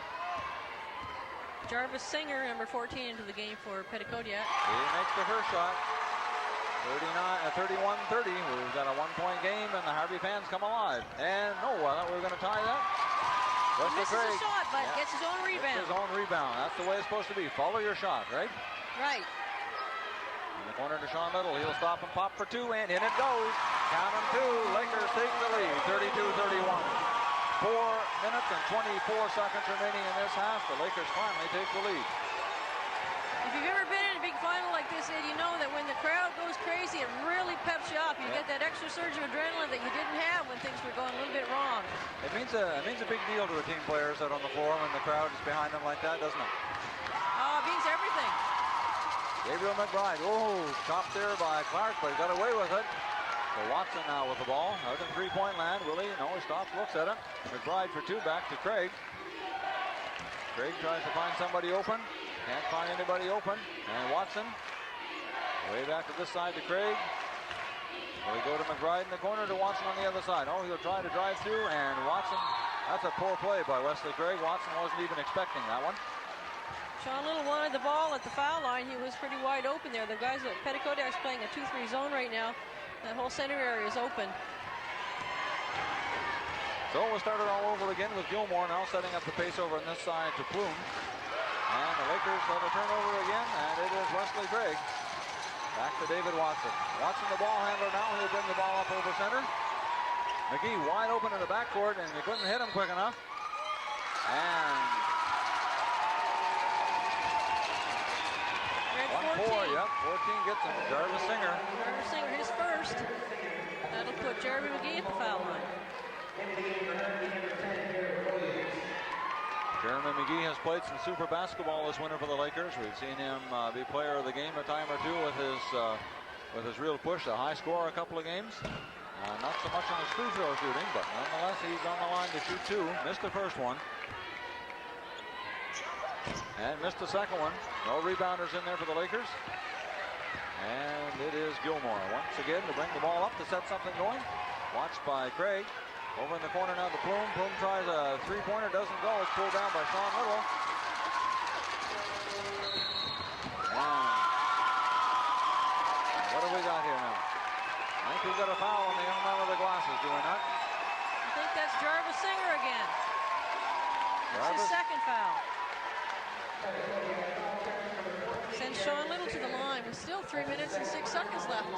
[SPEAKER 2] Jarvis Singer, number 14, into the game for Petitcodiac.
[SPEAKER 1] He makes the first shot. 31-30. We've got a 1-point game and the Harvey fans come alive. And no, I thought we were going to tie that.
[SPEAKER 2] Misses a shot, but gets his own rebound.
[SPEAKER 1] Gets his own rebound. That's the way it's supposed to be. Follow your shot, right?
[SPEAKER 2] Right.
[SPEAKER 1] In the corner to Shawn Little. He'll stop and pop for 2, and in it goes. Count them 2. Lakers take the lead, 32-31. 4 minutes and 24 seconds remaining in this half. The Lakers finally take the lead.
[SPEAKER 2] If you've ever been in a big final like this, Ed, you know that when the crowd goes crazy, it really peps you up. You get that extra surge of adrenaline that you didn't have when things were going a little bit wrong.
[SPEAKER 1] It means a big deal to the team players out on the floor when the crowd is behind them like that, doesn't it?
[SPEAKER 2] Oh, it means everything.
[SPEAKER 1] Gabriel McBride. Oh, chopped there by Clarke, but he got away with it. So Watson now with the ball. Out in three-point land. Willie, no, he stops, looks at him. McBride for 2, back to Craig. Craig tries to find somebody open. Can't find anybody open. And Watson, way back to this side to Craig. Will he go to McBride in the corner to Watson on the other side? Oh, he'll try to drive through, and Watson, that's a poor play by Wesley Craig. Watson wasn't even expecting that one.
[SPEAKER 2] Shawn Little wanted the ball at the foul line. He was pretty wide open there. The guys at Petitcodiac's playing a 2-3 zone right now. That whole center area is open.
[SPEAKER 1] So we'll start it all over again with Gilmore now setting up the pace over on this side to Plume. And the Lakers have a turnover again, and it is Wesley Craig. Back to David Watson. Watson, the ball handler now. He'll bring the ball up over center. McGee wide open in the backcourt, and he couldn't hit him quick enough. And 1-4, yep, 14 gets him. Jarvis Singer.
[SPEAKER 2] Jarvis Singer, his first. That'll put Jeremy McGee at the foul line.
[SPEAKER 1] Jeremy McGee has played some super basketball this winter for the Lakers. We've seen him be player of the game a time or two with his real push, a high score a couple of games. Not so much on his free throw shooting, but nonetheless he's on the line to shoot 2. Missed the first one. And missed the second one. No rebounders in there for the Lakers. And it is Gilmore once again to bring the ball up to set something going. Watched by Craig. Over in the corner now to Plume. Plume tries a three-pointer, doesn't go. It's pulled down by Shawn Little. And what have we got here now? I think we've got a foul on the young man with the glasses, do we not?
[SPEAKER 2] I think that's Jarvis Singer again. That's his second foul. Sends Shawn Little to the line with still 3 minutes and 6 seconds left.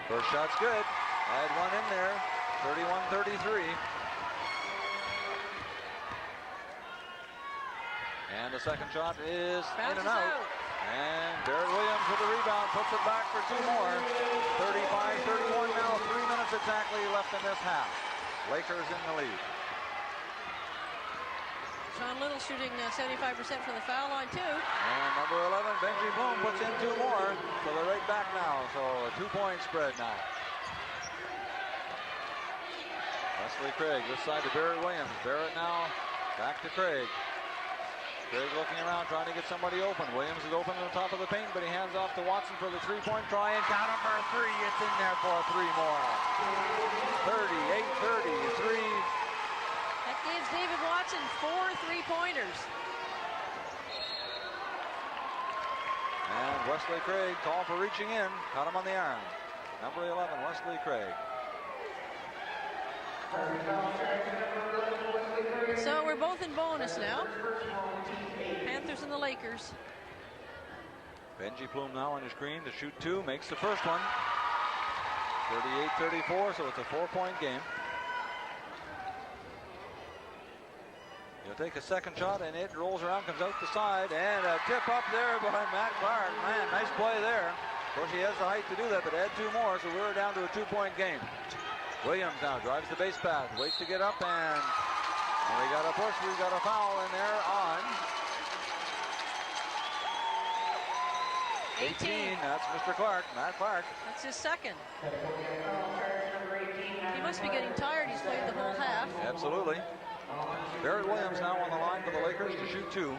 [SPEAKER 1] First shot's good. Had one in there. 31-33. And the second shot is in and out. And Barret Williams with the rebound, puts it back for 2 more. 35-31 now, 3 minutes exactly left in this half. Lakers in the lead.
[SPEAKER 2] Shawn Little shooting 75% from the foul line too.
[SPEAKER 1] And number 11, Benji Plume, puts in 2 more. So they're right back now, so a 2-point spread now. Wesley Craig, this side to Barret Williams. Barret now back to Craig. Craig looking around, trying to get somebody open. Williams is open on the top of the paint, but he hands off to Watson for the three-point try, and count him for a 3. It's in there for 3 more. 38-33.
[SPEAKER 2] That gives David Watson 4 3-pointers.
[SPEAKER 1] And Wesley Craig, call for reaching in. Caught him on the arm. Number 11, Wesley Craig.
[SPEAKER 2] So we're both in bonus now. Panthers and the Lakers.
[SPEAKER 1] Benji Plume now on your screen to shoot 2, makes the first one. 38-34, so it's a 4-point game. He'll take a second shot, and it rolls around, comes out the side, and a tip up there by Matt Clarke. Man, nice play there. Of course, he has the height to do that, but add 2 more, so we're down to a 2-point game. Williams now drives the base path, waits to get up, and we got a push. We got a foul in there on
[SPEAKER 2] 18.
[SPEAKER 1] That's Mr. Clarke, Matt Clarke.
[SPEAKER 2] That's his second. He must be getting tired. He's played the whole half.
[SPEAKER 1] Absolutely. Barret Williams now on the line for the Lakers to shoot 2.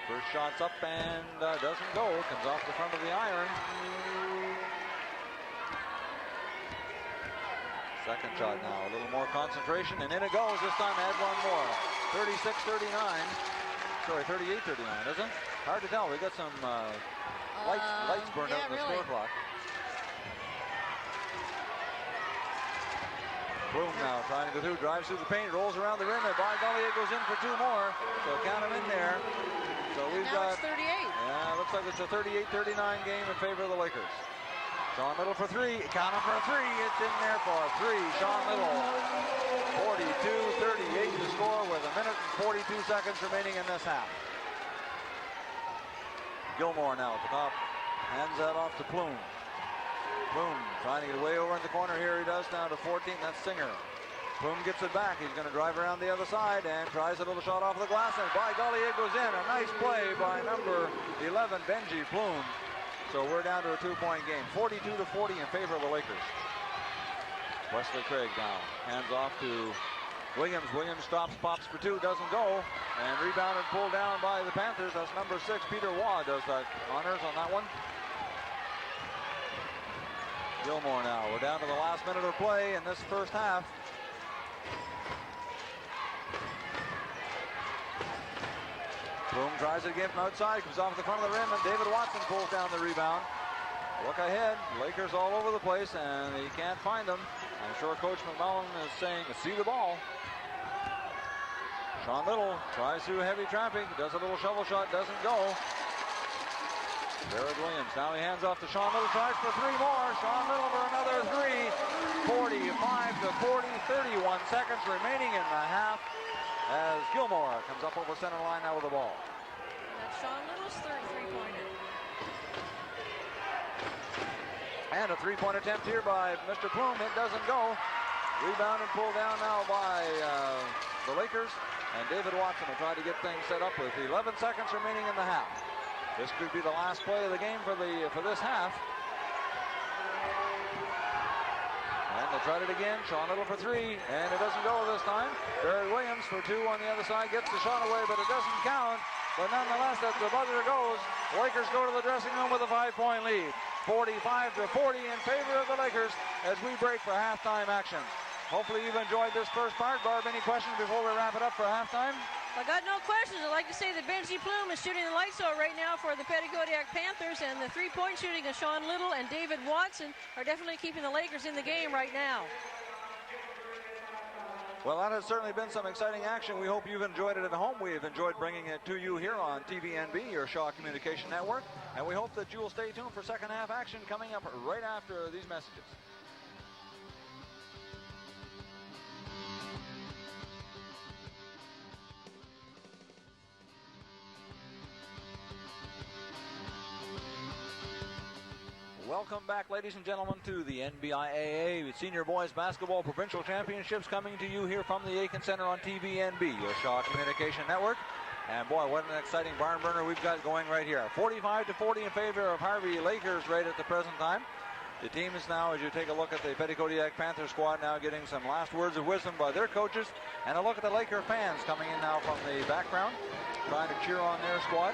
[SPEAKER 1] First shot's up and doesn't go. Comes off the front of the iron. Second shot now, a little more concentration, and in it goes. This time add one more. 36-39. Sorry, 38-39, isn't it? Hard to tell. We got some lights burned out in the score clock. Plume now trying to go through, drives through the paint, rolls around the rim, and by golly, it goes in for 2 more. So count him in there. So we've got.
[SPEAKER 2] It's 38.
[SPEAKER 1] Yeah, looks like it's a 38-39 game in favor of the Lakers. Shawn Little for 3. Count him for 3. It's in there for 3. Shawn Little. 42-38 to score with 1 minute and 42 seconds remaining in this half. Gilmore now at the top. Hands that off to Plume. Plume trying to get away over in the corner here. He does now to 14. That's Singer. Plume gets it back. He's going to drive around the other side and tries a little shot off the glass. And by golly, it goes in. A nice play by number 11, Benji Plume. So we're down to a 2-point game. 42-40 in favor of the Lakers. Wesley Craig now hands off to Williams. Williams stops, pops for 2, doesn't go. And rebounded, pulled down by the Panthers. That's number 6, Peter Waugh does that honors on that one. Gilmore now. We're down to the last minute of play in this first half. Plume tries it again from outside, comes off the front of the rim, and David Watson pulls down the rebound. Look ahead, Lakers all over the place, and he can't find them. I'm sure Coach McMullen is saying, see the ball. Shawn Little tries through heavy traffic, does a little shovel shot, doesn't go. Barret Williams, now he hands off to Shawn Little, tries for 3 more. Shawn Little for another 3. 45-40, 31 seconds remaining in the half as Gilmore comes up over center line now with the ball.
[SPEAKER 2] That's Shawn Little's third 3-pointer.
[SPEAKER 1] And a 3-point attempt here by Mr. Plume. It doesn't go. Rebound and pulled down now by the Lakers. And David Watson will try to get things set up with 11 seconds remaining in the half. This could be the last play of the game for this half. And they tried it again. Shawn Little for 3, and it doesn't go this time. Barret Williams for 2 on the other side, gets the shot away, but it doesn't count. But nonetheless, as the buzzer goes, Lakers go to the dressing room with a 5-point lead. 45-40 in favor of the Lakers as we break for halftime action. Hopefully you've enjoyed this first part. Barb, any questions before we wrap it up for halftime?
[SPEAKER 2] I got no questions. I'd like to say that Benji Plume is shooting the lights out right now for the Pettigodiac Panthers, and the 3-point shooting of Shawn Little and David Watson are definitely keeping the Lakers in the game right now.
[SPEAKER 1] Well, that has certainly been some exciting action. We hope you've enjoyed it at home. We've enjoyed bringing it to you here on TVNB, your Shaw Communication Network, and we hope that you will stay tuned for second half action coming up right after these messages. Welcome back, ladies and gentlemen, to the NBIAA Senior Boys Basketball Provincial Championships, coming to you here from the Aitken Centre on TVNB, your Shaw Communication Network. And boy, what an exciting barn burner we've got going right here. 45-40 in favor of Harvey Lakers right at the present time. The team is now, as you take a look at the Pettigodiac Panther squad, now getting some last words of wisdom by their coaches. And a look at the Laker fans coming in now from the background, trying to cheer on their squad.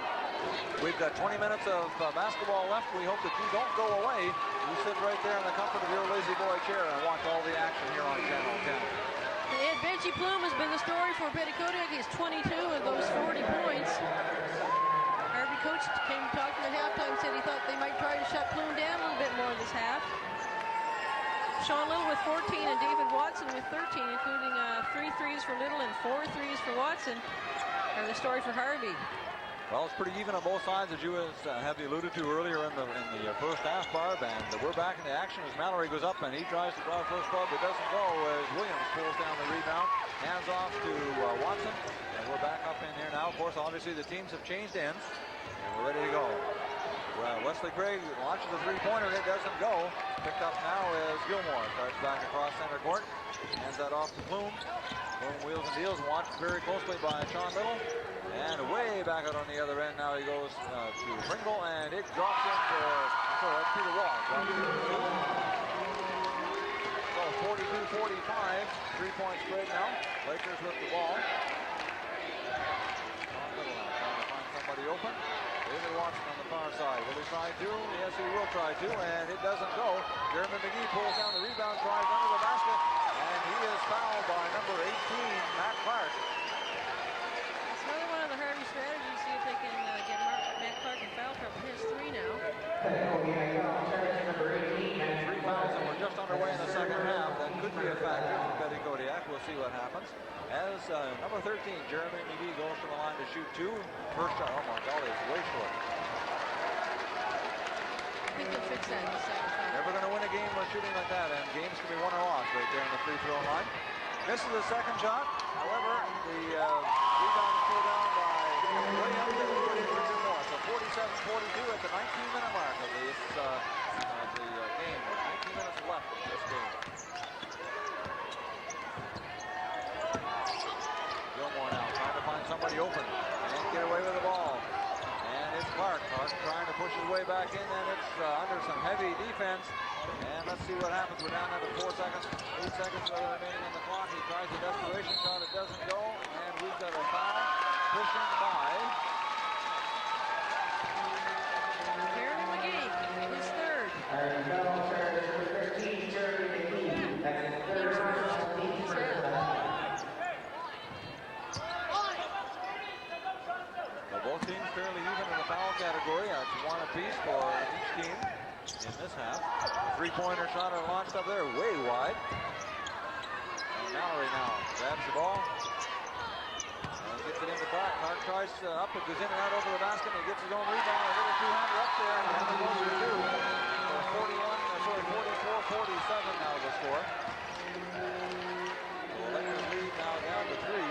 [SPEAKER 1] We've got 20 minutes of basketball left. We hope that you don't go away. You sit right there in the comfort of your lazy boy chair and watch all the action here on Channel 10.
[SPEAKER 2] And Benji Plume has been the story for Pettigodiac. He's 22 of those 40 points. Harvey coach came to talk to him at halftime, said he thought they might try to shut Plume down a little bit more this half. Shawn Little with 14 and David Watson with 13, including 3 threes for Little and 4 threes for Watson, are the story for Harvey.
[SPEAKER 1] Well, it's pretty even on both sides, as you have alluded to earlier in the first half, Barb. And we're back into action as Mallory goes up and he tries to draw first club. It doesn't go as Williams pulls down the rebound. Hands off to Watson. And we're back up in here now. Of course, obviously the teams have changed ends. And we're ready to go. Well, Wesley Craig launches a three-pointer, and it doesn't go. Picked up now is Gilmore. Starts back across center court. Hands that off to Plume. Plume wheels and deals, watched very closely by Shawn Little. And way back out on the other end, now he goes to Pringle, and it drops in for Peter Wall. So 42-45, 3-point spread now. Lakers with the ball. Shawn Little now trying to find somebody open. David Watson on the far side. Will he try to? Yes, he will try to, and it doesn't go. Jeremy McGee pulls down the rebound, drives under the basket, and he is fouled by number 18, Matt Clarke.
[SPEAKER 2] It's another one of the Harvey strategies. See if they can get Matt Clarke in foul trouble. He has 3 now.
[SPEAKER 1] Three fouls, and we're just underway in the second half. That could be a factor for Betty Kodiak. We'll see what happens. As number 13, Jeremy McGee, goes to the line to shoot 2. First shot, oh my God, it's way short.
[SPEAKER 2] I think they'll fix that in the second half.
[SPEAKER 1] Never going to win a game with shooting like that, and games can be won or lost right there in the free throw line. Misses the second shot. However, the rebound is pulled down by Williams, and we put in for 2 more. So 47-42 at the 19-minute mark of this game. 19 minutes left in this game. Gilmore now trying to find somebody open and get away with the ball. And it's Clarke. Clarke trying to push his way back in, and it's under some heavy defense. And let's see what happens. We're down to 4 seconds, 8 seconds remaining on the clock. He tries a desperation shot. It doesn't go. And we've got a foul pushing by
[SPEAKER 2] Jeremy McGee, his 3rd.
[SPEAKER 1] Both teams fairly even in the foul category. It's 1 apiece for each team in this half. Three-pointer shot are launched up there way wide. And Mallory now grabs the ball. And gets it into Clarke. Clarke tries up, it goes in and out over the basket, and he gets his own rebound. A little two-hander up there, and has to go for 2. So 44-47 now the score. So the Lakers lead now down to 3.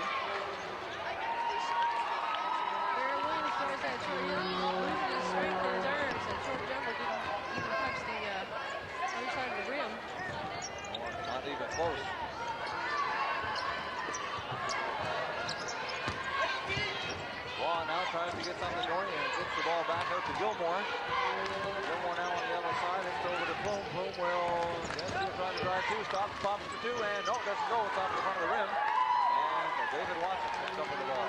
[SPEAKER 2] That short, losing his strength in his arms. That short jumper didn't even touch the other side of the rim.
[SPEAKER 1] Not even close. Waugh now tries to get something going and gets the ball back out to Gilmore. Gilmore now on the other side. It's over to Plume. Plume will try to drive 2. Stops, pops for 2, and no, doesn't go. It's off the front of the rim. And David Watson picks up with the ball.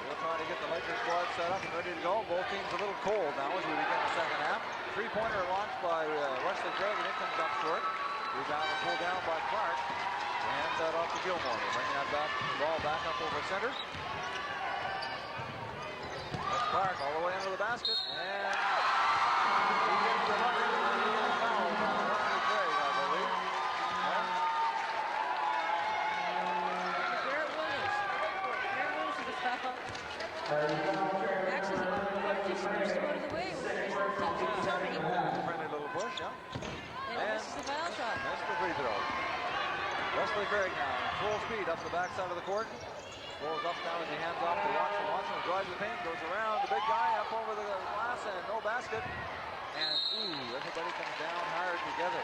[SPEAKER 1] We'll try to get the Lakers squad set up and ready to go. Both teams a little cold now as we begin the second half. Three-pointer launched by Wesley Craig, and it comes up short. Rebound and pulled down by Clarke. Hands that off to Gilmore. They bring that ball back up over center. That's Clarke all the way under the basket. And he gets the bucket. And he is fouled by Wesley Craig, I believe.
[SPEAKER 2] Barret Williams. Barret Williams is a foul. Actually, he's supposed to go to the way with the tummy.
[SPEAKER 1] Friendly little push, yeah.
[SPEAKER 2] And this is the foul shot.
[SPEAKER 1] That's the free throw. Wesley Craig now, full speed up the backside of the court. Rolls up now as he hands off to Watson. Watson drives the paint, goes around the big guy up over the glass, and no basket. And ooh, everybody comes down hard together.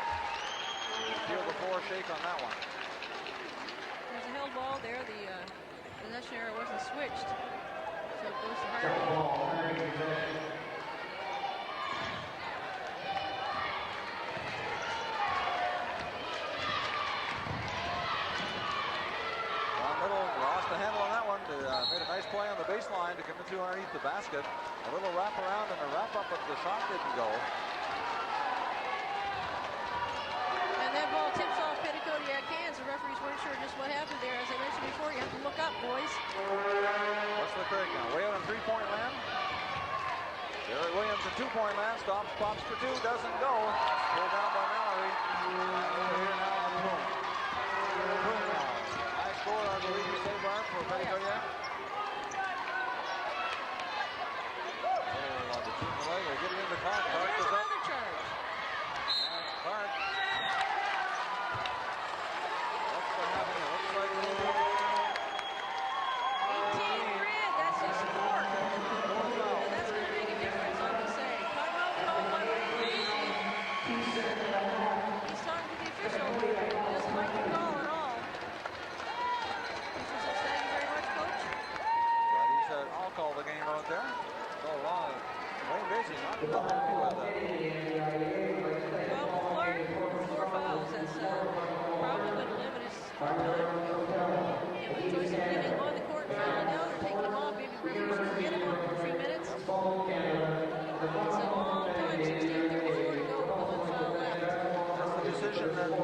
[SPEAKER 1] Feel the floor shake on that one.
[SPEAKER 2] There's a held ball there. The possession area wasn't switched. So it goes to Harvey.
[SPEAKER 1] Little lost the handle on that one. Made a nice play on the baseline to come into underneath the basket. A little wrap around and a wrap up, but the shot didn't go.
[SPEAKER 2] And that ball tips off Petticodiac hands. The referees weren't sure just what happened there. As I mentioned before, you have to look up, boys.
[SPEAKER 1] Wesley Craig now way out on three-point land. Barret Williams in two-point land. Stops, pops for 2, doesn't go. Pulled down by Mallory. Over here now on Plume. Plume now. High score, I believe you say, Barb, for Petticodiac. Oh, between the leg, they're getting into Clarke. Clarke
[SPEAKER 2] There's
[SPEAKER 1] goes up.
[SPEAKER 2] another charge.
[SPEAKER 1] And Clarke. What's happening? It looks like
[SPEAKER 2] 18 red, that's his fourth. And that's going to make a difference, I would say.
[SPEAKER 1] nothing to do with that.
[SPEAKER 2] Well, with Clarke, 4 fouls, that's probably going to limit his score time. You have a choice of leaving him on the court and fouling out, or taking him off. Maybe referees will get him on for 3 minutes. It's a long time, 16:34 to go with 1 foul left.
[SPEAKER 1] That's the decision that I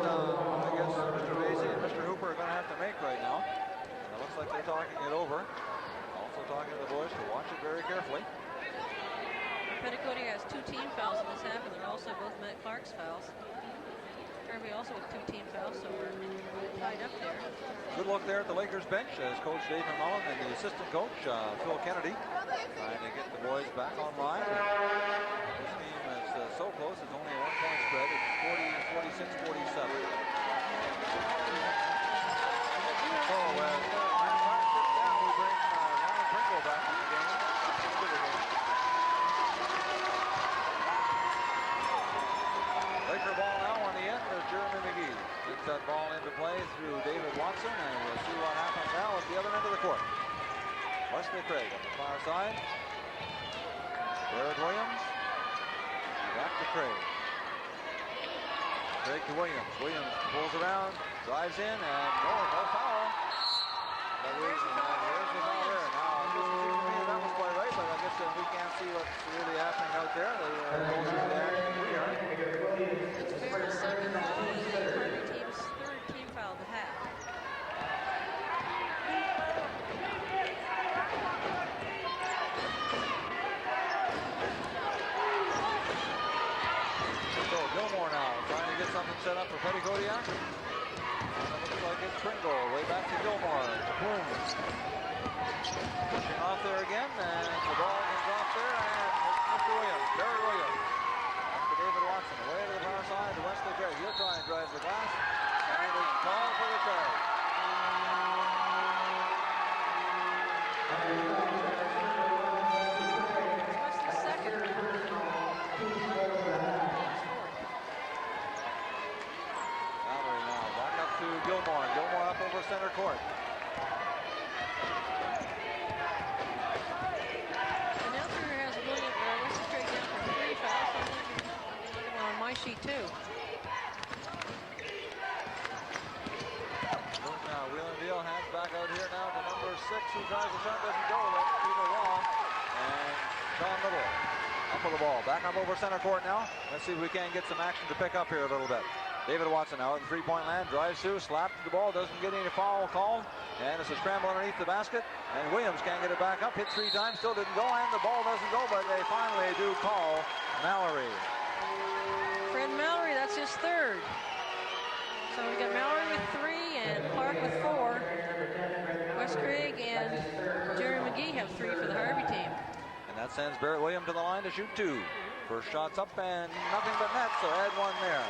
[SPEAKER 1] guess Mr. Vasey and Mr. Hooper are going to have to make right now. And it looks like they're talking it over. Also talking to the boys to watch it very carefully.
[SPEAKER 2] Petticoat has 2 team fouls in this half, and they're also both Matt Clarke's fouls. Harvey also with 2 team fouls, so we're tied up there.
[SPEAKER 1] Good look there at the Lakers bench as Coach Dave McMullen and the assistant coach, Phil Kennedy, trying to get the boys back online. This game is so close, it's only a 1-point spread. It's 46-47. So when Clarke sits down, we bring Ryan Pringle back in the game. Laker ball now on the end of Jeremy McGee. Gets that ball into play through David Watson, and we'll see what happens now at the other end of the court. Wesley Craig on the far side. Barret Williams. Back to Craig. Craig to Williams. Williams pulls around, drives in, and no foul. But where's the foul there? Now, it doesn't seem to me that was quite right, but I guess we can't see what's really happening out there. They're closer to the action than we are.
[SPEAKER 2] It's Barret's second foul, and Harvey team's 3rd team foul of the half.
[SPEAKER 1] So Gilmore now trying to get something set up for Petticoat. And it looks like it's Pringle. Way back to Gilmore. Boom. Pushing off there again, and the ball comes off there, and it's Mr. Williams. Barret Williams. Back to David Watson. Away to the far side to Wesley Craig. He'll try and drive the glass. And it's called for the charge.
[SPEAKER 2] What's the second?
[SPEAKER 1] Mallory now back up to Gilmore. Gilmore up over center court.
[SPEAKER 2] Announcer has Williams Craig down for 3 fouls. So I think you're looking on my sheet too.
[SPEAKER 1] Now Wheeler Deal hands back out here now to number 6 who tries the shot, doesn't go. That's Peter Long. And Shawn Little up with the ball. Back up over center court now. Let's see if we can get some action to pick up here a little bit. David Watson now in 3-point land, drives through, slaps the ball, doesn't get any foul called, and it's a scramble underneath the basket, and Williams can't get it back up, hit 3 times, still didn't go, and the ball doesn't go, but they finally do call Mallory.
[SPEAKER 2] Fred Mallory, that's his 3rd. So we got Mallory with 3 and Clarke with 4. Wes Craig and Jerry McGee have 3 for the Harvey team.
[SPEAKER 1] And that sends Barret Williams to the line to shoot 2. First shot's up and nothing but net, so add 1 there.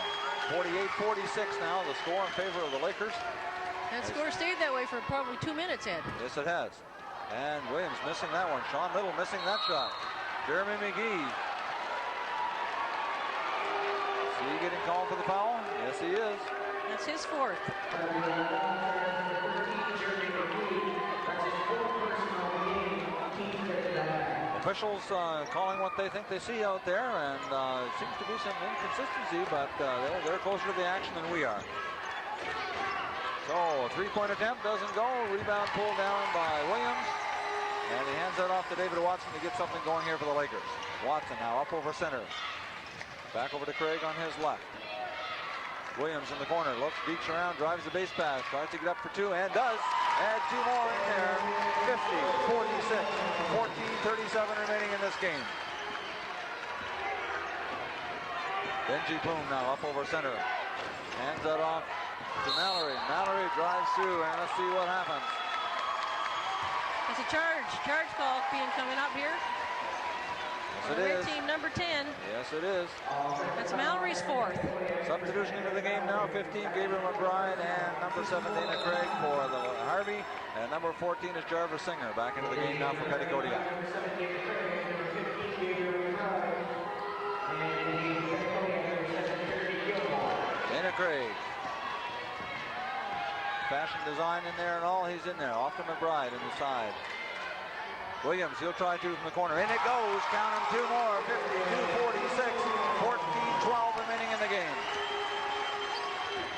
[SPEAKER 1] 48-46 now, the score in favor of the Lakers.
[SPEAKER 2] That score stayed that way for probably 2 minutes, Ed.
[SPEAKER 1] Yes, it has. And Williams missing that one. Shawn Little missing that shot. Jeremy McGee. Is he getting called for the foul? Yes, he is.
[SPEAKER 2] That's his 4th.
[SPEAKER 1] Officials calling what they think they see out there, and it seems to be some inconsistency, but they're closer to the action than we are. So a 3-point attempt doesn't go. Rebound pulled down by Williams, and he hands that off to David Watson to get something going here for the Lakers. Watson now up over center. Back over to Craig on his left. Williams in the corner, looks, beats around, drives the base pass, tries to get up for 2, and does. Add 2 more in there. 50-46, 14:37 remaining in this game. Benji Plume now up over center. Hands that off to Mallory. Mallory drives through, and let's see what happens.
[SPEAKER 2] It's a charge call being coming up here.
[SPEAKER 1] Yes, it
[SPEAKER 2] Red
[SPEAKER 1] is.
[SPEAKER 2] team number 10.
[SPEAKER 1] Yes, it is.
[SPEAKER 2] That's Mallory's 4th.
[SPEAKER 1] Substitution into the game now. 15, Gabriel McBride, and number 7, Dana Craig for the Harvey. And number 14 is Jarvis Singer back into the game now for Petticoat. Dana Craig. Fashion design in there and all, he's in there. Off to McBride in the side. Williams, he'll try two from the corner. In it goes. Count them two more. 52-46. 14-12 remaining in the game.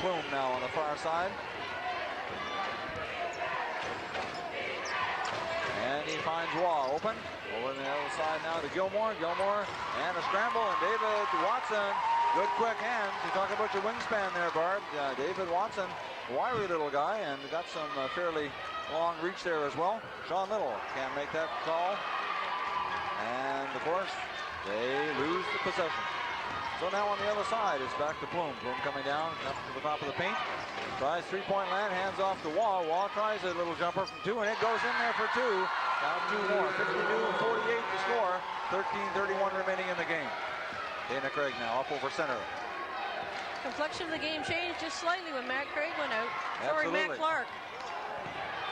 [SPEAKER 1] Plume now on the far side. And he finds Waugh open. Over on the other side now to Gilmore. Gilmore and a scramble. And David Watson. Good quick hands. You talk about your wingspan there, Barb. David Watson, wiry little guy, and got some fairly long reach there as well. Shawn Little can't make that call. And of course, they lose the possession. So now on the other side, it's back to Plume. Plume coming down up to the top of the paint. Tries three-point land, hands off to Waugh. Waugh tries a little jumper from two, and it goes in there for two. Down two more. 52-48 to score. 13:31 remaining in the game. Dana Craig now up over center.
[SPEAKER 2] Complexion of the game changed just slightly when Matt Craig went out. Sorry,
[SPEAKER 1] Absolutely.
[SPEAKER 2] Matt Clarke.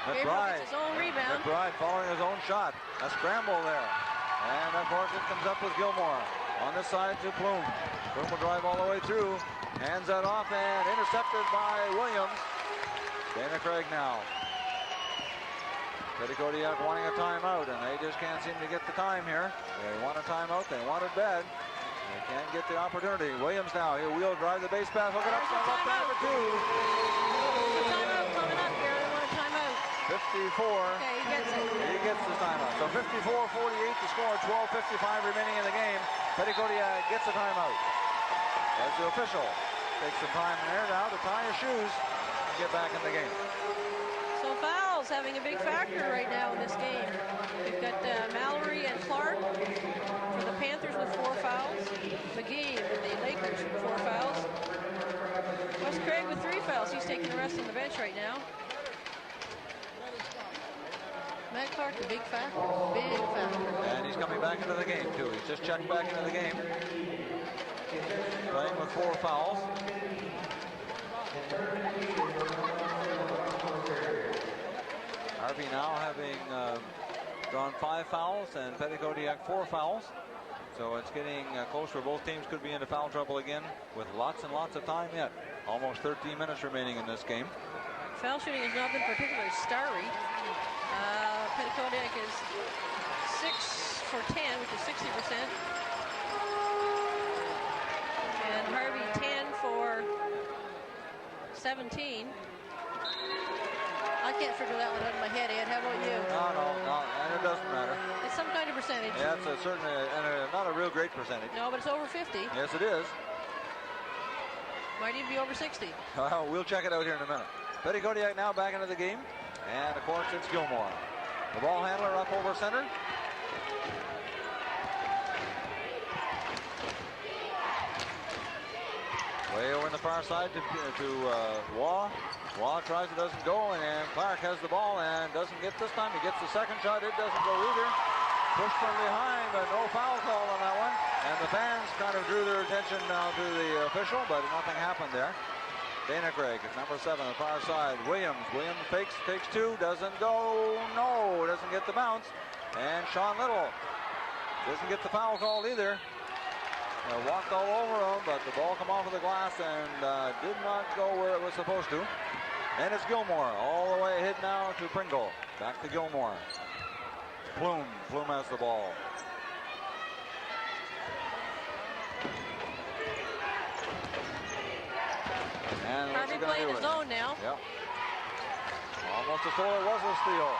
[SPEAKER 1] McBride.
[SPEAKER 2] His own rebound.
[SPEAKER 1] McBride following his own shot. A scramble there. And of course it comes up with Gilmore. On this side to Plume. Plume will drive all the way through. Hands that off and intercepted by Williams. Dana Craig now. Pettigodiak wanting a timeout, and they just can't seem to get the time here. They want a timeout. They want it bad. They can't get the opportunity. Williams now. He'll wheel drive the base pass. Hook it up. Up there for two.
[SPEAKER 2] The timeout coming up here. They want a timeout.
[SPEAKER 1] 54.
[SPEAKER 2] Okay, he gets it.
[SPEAKER 1] He gets the timeout. So 54-48 to score. 12:55 remaining in the game. Pettigodiak gets a timeout. As the official takes some time there now to tie his shoes and get back in the game.
[SPEAKER 2] So fouls having a big factor right now in this game. We've got Mallory and Clarke for the Panthers with 4 fouls. McGee for the Lakers with 4 fouls. Wes Craig with 3 fouls. He's taking the rest on the bench right now. Matt Clarke, the big factor. Big factor.
[SPEAKER 1] And he's coming back into the game, too. He's just checked back into the game. Playing with 4 fouls. Harvey now having drawn 5 fouls and Pettigodiak 4 fouls. So it's getting close where both teams could be into foul trouble again with lots and lots of time yet. Almost 13 minutes remaining in this game.
[SPEAKER 2] Foul shooting has not been particularly starry. Pettigodiak is 6 for 10, which is 60%. And Harvey 10 for 17. I can't figure that one out of my head, Ed. How about you?
[SPEAKER 1] No, and it doesn't matter.
[SPEAKER 2] It's some kind of percentage.
[SPEAKER 1] Yeah, it's certainly not a real great percentage.
[SPEAKER 2] No, but it's over 50.
[SPEAKER 1] Yes, it is.
[SPEAKER 2] Might even be over 60.
[SPEAKER 1] We'll check it out here in a minute. Pettigodiak now back into the game. And, of course, it's Gilmore. The ball handler up over center. Way over in the far side to Waugh. Waugh tries, it doesn't go, and Clarke has the ball and doesn't get this time. He gets the second shot, it doesn't go either. Pushed from behind, but no foul call on that one. And the fans kind of drew their attention now to the official, but nothing happened there. Dana Craig is number 7 on the far side. Williams fakes, takes 2, doesn't go, no, doesn't get the bounce. And Shawn Little doesn't get the foul call either. Walked all over him, but the ball come off of the glass and did not go where it was supposed to. And it's Gilmore all the way ahead now to Pringle. Back to Gilmore. Plume has the ball. And
[SPEAKER 2] Harvey playing his own now.
[SPEAKER 1] Yep. Almost a steal. It was a steal.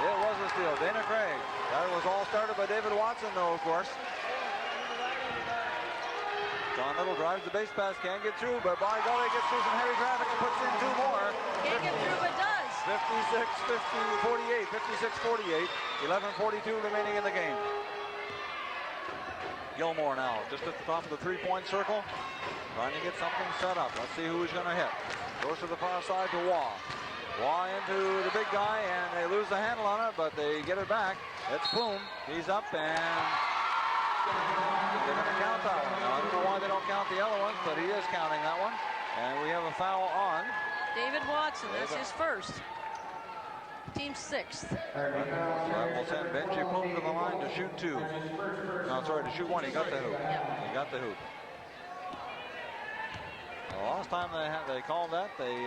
[SPEAKER 1] It was a steal. Dana Craig. That was all started by David Watson, though, of course. Shawn Little drives the base pass, can't get through, but by golly, gets through some heavy traffic and puts in 2 more.
[SPEAKER 2] Can't get through, but does.
[SPEAKER 1] 56-48, 56-48, 11:42 remaining in the game. Gilmore now, just at the top of the 3-point circle, trying to get something set up. Let's see who he's going to hit. Goes to the far side to Waugh. Waugh into the big guy, and they lose the handle on it, but they get it back. It's Plume. He's up, and they're going to count that one. Now, I don't know why they don't count the other ones, but he is counting that one. And we have a foul on
[SPEAKER 2] David Watson. That's his first. Team 6th.
[SPEAKER 1] That will send Benji Plume to the line to shoot 2. No, sorry, to shoot 1. He got the hoop.
[SPEAKER 2] Yeah.
[SPEAKER 1] He got the hoop. The last time they called that, they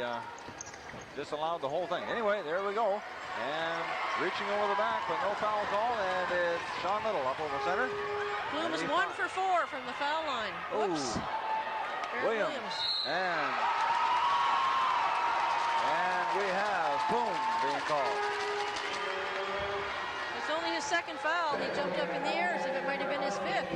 [SPEAKER 1] disallowed the whole thing. Anyway, there we go. And reaching over the back, but no foul call, and it's Shawn Little up over center.
[SPEAKER 2] Plume is 1 for 4 from the foul line. Whoops. Williams.
[SPEAKER 1] And we have Plume being called.
[SPEAKER 2] It's only his second foul. He jumped up in the air as if it might have been his fifth.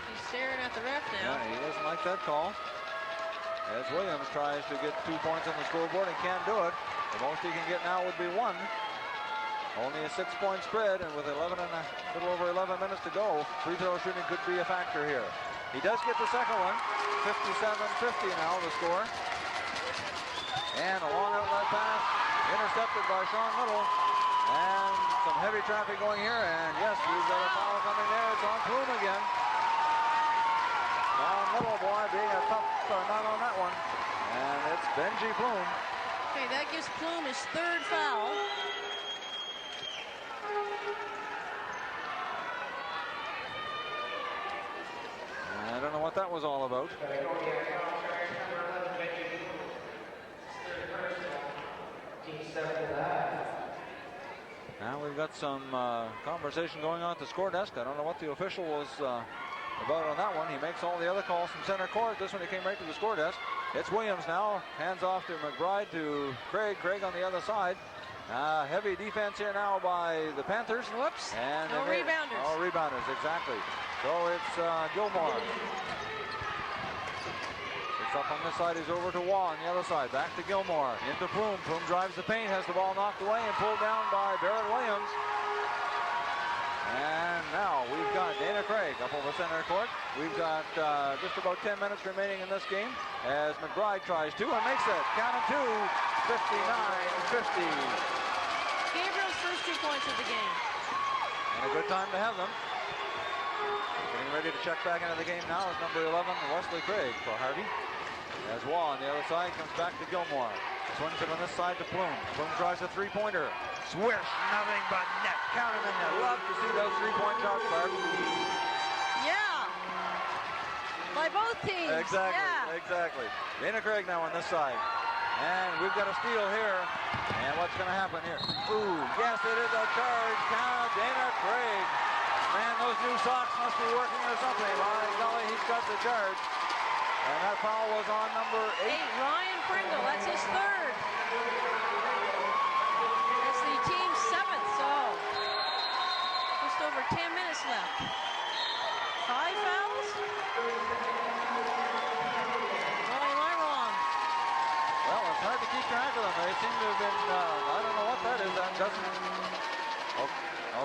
[SPEAKER 2] He's staring at the ref now.
[SPEAKER 1] Yeah, he doesn't like that call. As Williams tries to get 2 points on the scoreboard and can't do it. The most he can get now would be 1. Only a 6-point spread, and with a little over 11 minutes to go, free throw shooting could be a factor here. He does get the second one. 57-50 now the score. And a long outlet pass intercepted by Shawn Little. And some heavy traffic going here, and yes, we've got a foul coming there. It's on Plume again. Shawn Little, boy, being a tough nut on that one. And it's Benji Plume.
[SPEAKER 2] Okay, that gives Plume his third foul.
[SPEAKER 1] I don't know what that was all about. Now we've got some conversation going on at the score desk. I don't know what the official was about on that one. He makes all the other calls from center court. This one he came right to the score desk. It's Williams now. Hands off to McBride to Craig. Craig on the other side. Heavy defense here now by the Panthers.
[SPEAKER 2] Whoops.
[SPEAKER 1] And
[SPEAKER 2] no rebounders.
[SPEAKER 1] No rebounders, exactly. So it's Gilmore. It's up on this side. He's over to Waugh on the other side. Back to Gilmore. Into Plume. Plume drives the paint. Has the ball knocked away and pulled down by Barret Williams. And now we've got Dana Craig up over center court. We've got just about 10 minutes remaining in this game as McBride tries to and makes it. Count it 2. 59-50.
[SPEAKER 2] Gabriel's first 2 points of the game.
[SPEAKER 1] And a good time to have them. Getting ready to check back into the game now is number 11, Wesley Craig for Harvey. As Waugh on the other side comes back to Gilmore. Swings it on this side to Plume. Plume tries a 3-pointer. Swish, nothing but net. Count it in net. Love to see those 3-point shots, Clarke.
[SPEAKER 2] Yeah. By both teams.
[SPEAKER 1] Exactly,
[SPEAKER 2] yeah.
[SPEAKER 1] exactly. Dana Craig now on this side. And we've got a steal here. And what's going to happen here? Ooh, yes, it is a charge. Count Dana Craig. Man, those new socks must be working or something. My golly, he's got the charge. And that foul was on number 8.
[SPEAKER 2] Ryan Pringle, that's his third. That's the team's 7th, so just over 10 minutes left. 5 fouls? Boy, am I wrong.
[SPEAKER 1] Well, it's hard to keep track of them. They seem to have been, I don't know what that is. That doesn't.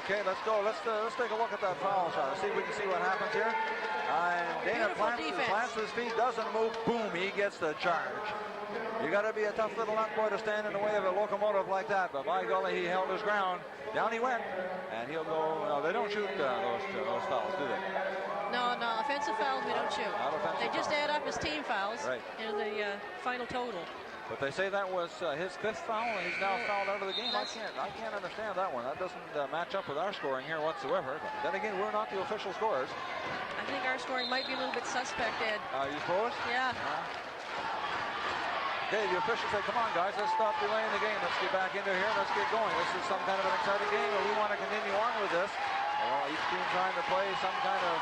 [SPEAKER 1] Okay, let's go. Let's take a look at that foul shot. See if we can see what happens here. Dana plants his feet, doesn't move. Boom, he gets the charge. You got to be a tough little nut boy to stand in the way of a locomotive like that. But by golly, he held his ground. Down he went, and he'll go. No, they don't shoot those fouls, do they?
[SPEAKER 2] No, offensive fouls we don't shoot. They just add up as team fouls in the final total.
[SPEAKER 1] But they say that was his 5th foul, and he's now fouled out of the game. I can't understand that one. That doesn't match up with our scoring here whatsoever. But then again, we're not the official scorers.
[SPEAKER 2] I think our scoring might be a little bit suspect, Ed.
[SPEAKER 1] You suppose?
[SPEAKER 2] Yeah.
[SPEAKER 1] Okay, the officials say, come on, guys, let's stop delaying the game. Let's get back into here. Let's get going. This is some kind of an exciting game, and we want to continue on with this. Well, each team trying to play some kind of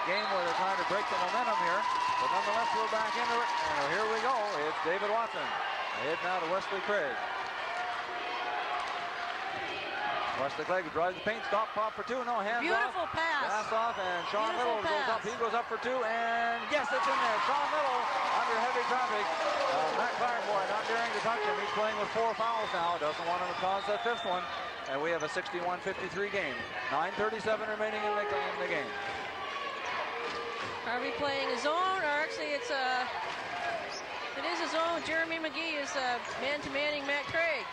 [SPEAKER 1] game where they're trying to break the momentum here. But nonetheless, we're back into it. And here we go. It's David Watson. Head now to Wesley Craig. Wesley Craig drives the paint. Stop, pop for 2. No, hands
[SPEAKER 2] Beautiful
[SPEAKER 1] off.
[SPEAKER 2] pass.
[SPEAKER 1] Pass off, and Shawn Little goes up. He goes up for 2, and yes, it's in there. Shawn Little under heavy traffic. Matt Clarke, boy, not daring to touch him. He's playing with 4 fouls now. Doesn't want him to cause that 5th one. And we have a 61-53 game. 9:37 remaining in the game.
[SPEAKER 2] Harvey playing his own, or actually it is his own. Jeremy McGee is man-to-manning Matt Craig.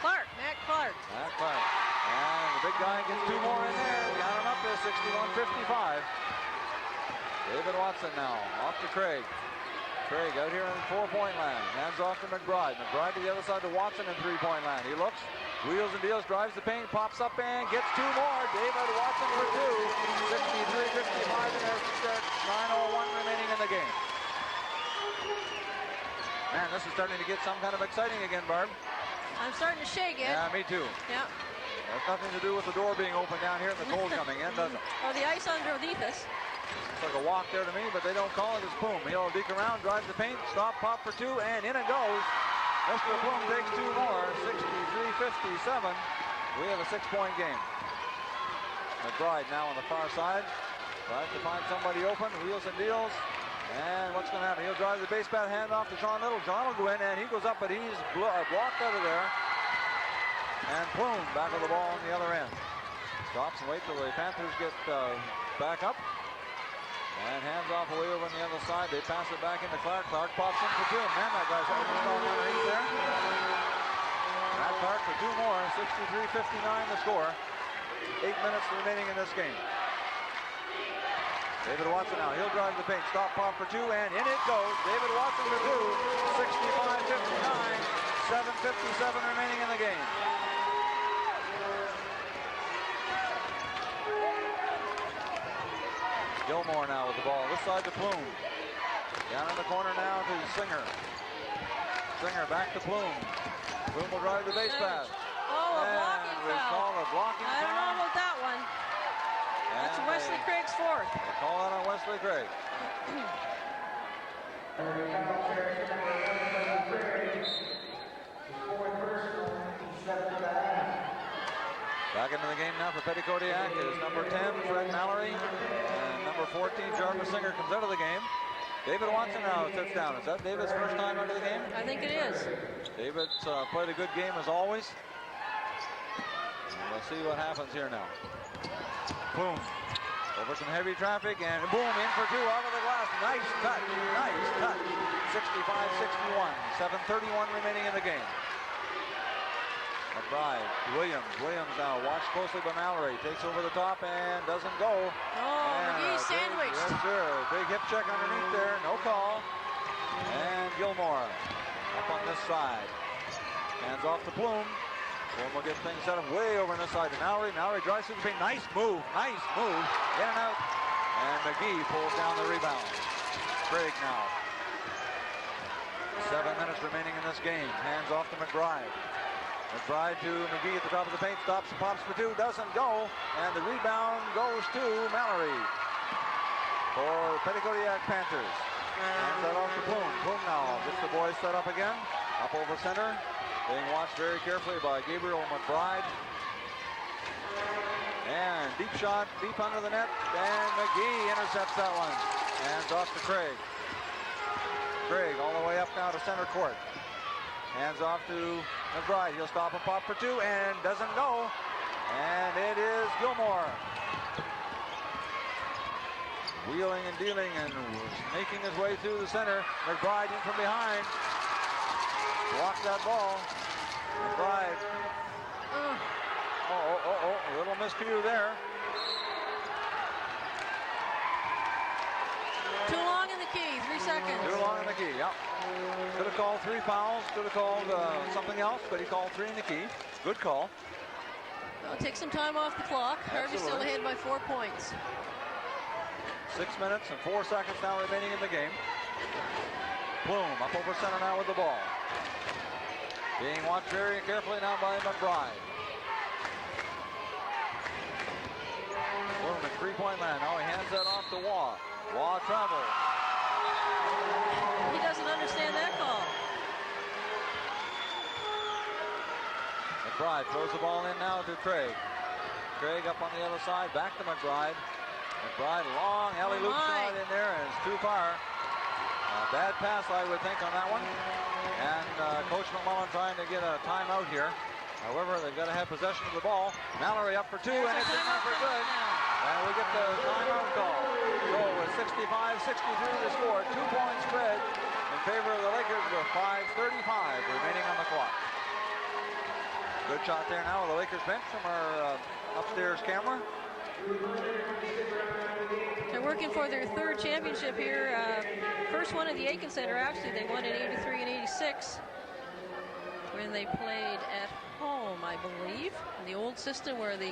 [SPEAKER 2] Matt Clarke.
[SPEAKER 1] And the big guy gets 2 more in there. Got him up to 61-55. David Watson now, off to Craig. Craig out here in 4-point land. Hands off to McBride. McBride to the other side to Watson in 3-point land. He looks, wheels and deals, drives the paint, pops up and gets 2 more. David Watson for 2. 63-55 in there. 9:01 remaining in the game. Man, this is starting to get some kind of exciting again, Barb.
[SPEAKER 2] I'm starting to shake it.
[SPEAKER 1] Yeah, me too.
[SPEAKER 2] Yeah.
[SPEAKER 1] Has nothing to do with the door being open down here and the cold coming in, does it?
[SPEAKER 2] Or the ice underneath us.
[SPEAKER 1] It's like a walk there to me, but they don't call it as Plume. He'll deke around, drives the paint, stop, pop for 2, and in it goes. Mr. Plume takes 2 more, 63-57. We have a 6-point game. McBride now on the far side. Tries to find somebody open, wheels and deals. And what's going to happen? He'll drive the base pad, hand off to Shawn Little. John will go in, and he goes up, but he's blocked out of there. And Plume back of the ball on the other end. Stops and waits till the Panthers get back up. And hands off away over on the other side. They pass it back into Clarke. Clarke pops in for 2. Man, that guy's having a strong underneath there. Matt Clarke for 2 more. 63-59 the score. 8 minutes remaining in this game. David Watson now. He'll drive the paint. Stop, pop for 2, and in it goes. David Watson for 2. 65-59. 7:57 remaining in the game. Gilmore now with the ball. This side to Plume. Down in the corner now to Singer. Singer back to Plume. Plume will drive the base pass.
[SPEAKER 2] Oh, a blocking
[SPEAKER 1] we
[SPEAKER 2] foul.
[SPEAKER 1] call a blocking
[SPEAKER 2] I don't know
[SPEAKER 1] foul.
[SPEAKER 2] about that one. That's Wesley Craig's 4th.
[SPEAKER 1] They call that on Wesley Craig. Back into the game now for Petitcodiac is number 10, Fred Mallory, and number 14, Jarvis Singer comes out of the game. David Watson now sits down. Is that David's first time out of the game?
[SPEAKER 2] I think it is.
[SPEAKER 1] David's played a good game as always. And we'll see what happens here now. Boom. Over some heavy traffic and boom, in for 2 out of the glass. Nice touch, nice touch. 65-61, 7:31 remaining in the game. McBride, Williams now watched closely by Mallory. Takes over the top and doesn't go.
[SPEAKER 2] Oh, McGee sandwiched.
[SPEAKER 1] Yes, sir. Big hip check underneath there. No call. And Gilmore up on this side. Hands off to Plume. Plume will get things set up way over on this side to Mallory. Mallory drives through the paint. Nice move. Nice move. In and out. And McGee pulls down the rebound. Craig now. 7 minutes remaining in this game. Hands off to McBride. McBride to McGee at the top of the paint, stops and pops for 2, doesn't go, and the rebound goes to Mallory for Petitcodiac Panthers. Hands that off to Plume. Plume now gets the boys set up again, up over center, being watched very carefully by Gabriel McBride. And deep shot, deep under the net, and McGee intercepts that one. Hands off to Craig. Craig all the way up now to center court. Hands off to McBride. He'll stop and pop for 2 and doesn't go. And it is Gilmore. Wheeling and dealing and making his way through the center. McBride in from behind. Blocked that ball. McBride. A little miscue there.
[SPEAKER 2] Too long in the key, 3 seconds.
[SPEAKER 1] Too long in the key, yep. Could have called 3 fouls, could have called something else, but he called 3 in the key. Good call.
[SPEAKER 2] Well, take some time off the clock. Harvey's still ahead by 4 points.
[SPEAKER 1] 6 minutes and 4 seconds now remaining in the game. Plume up over center now with the ball. Being watched very carefully now by McBride. Plume at 3-point land. Now he hands that off to Waugh. Waugh travels.
[SPEAKER 2] He doesn't understand that call.
[SPEAKER 1] McBride throws the ball in now to Craig. Craig up on the other side, back to McBride. McBride, long alley-oop shot in there, and it's too far. Bad pass, I would think, on that one. And Coach McMullen trying to get a timeout here. However, they've got to have possession of the ball. Mallory up for 2, and it's in there for good. And we get the timeout call. So with 65-63 to score, 2 points spread in favor of the Lakers with 5:35 remaining on the clock. Good shot there now with the Lakers bench from our upstairs camera.
[SPEAKER 2] They're working for their third championship here. First one at the Aitken Centre, actually. They won in 83 and 86 when they played at home, I believe. In the old system where the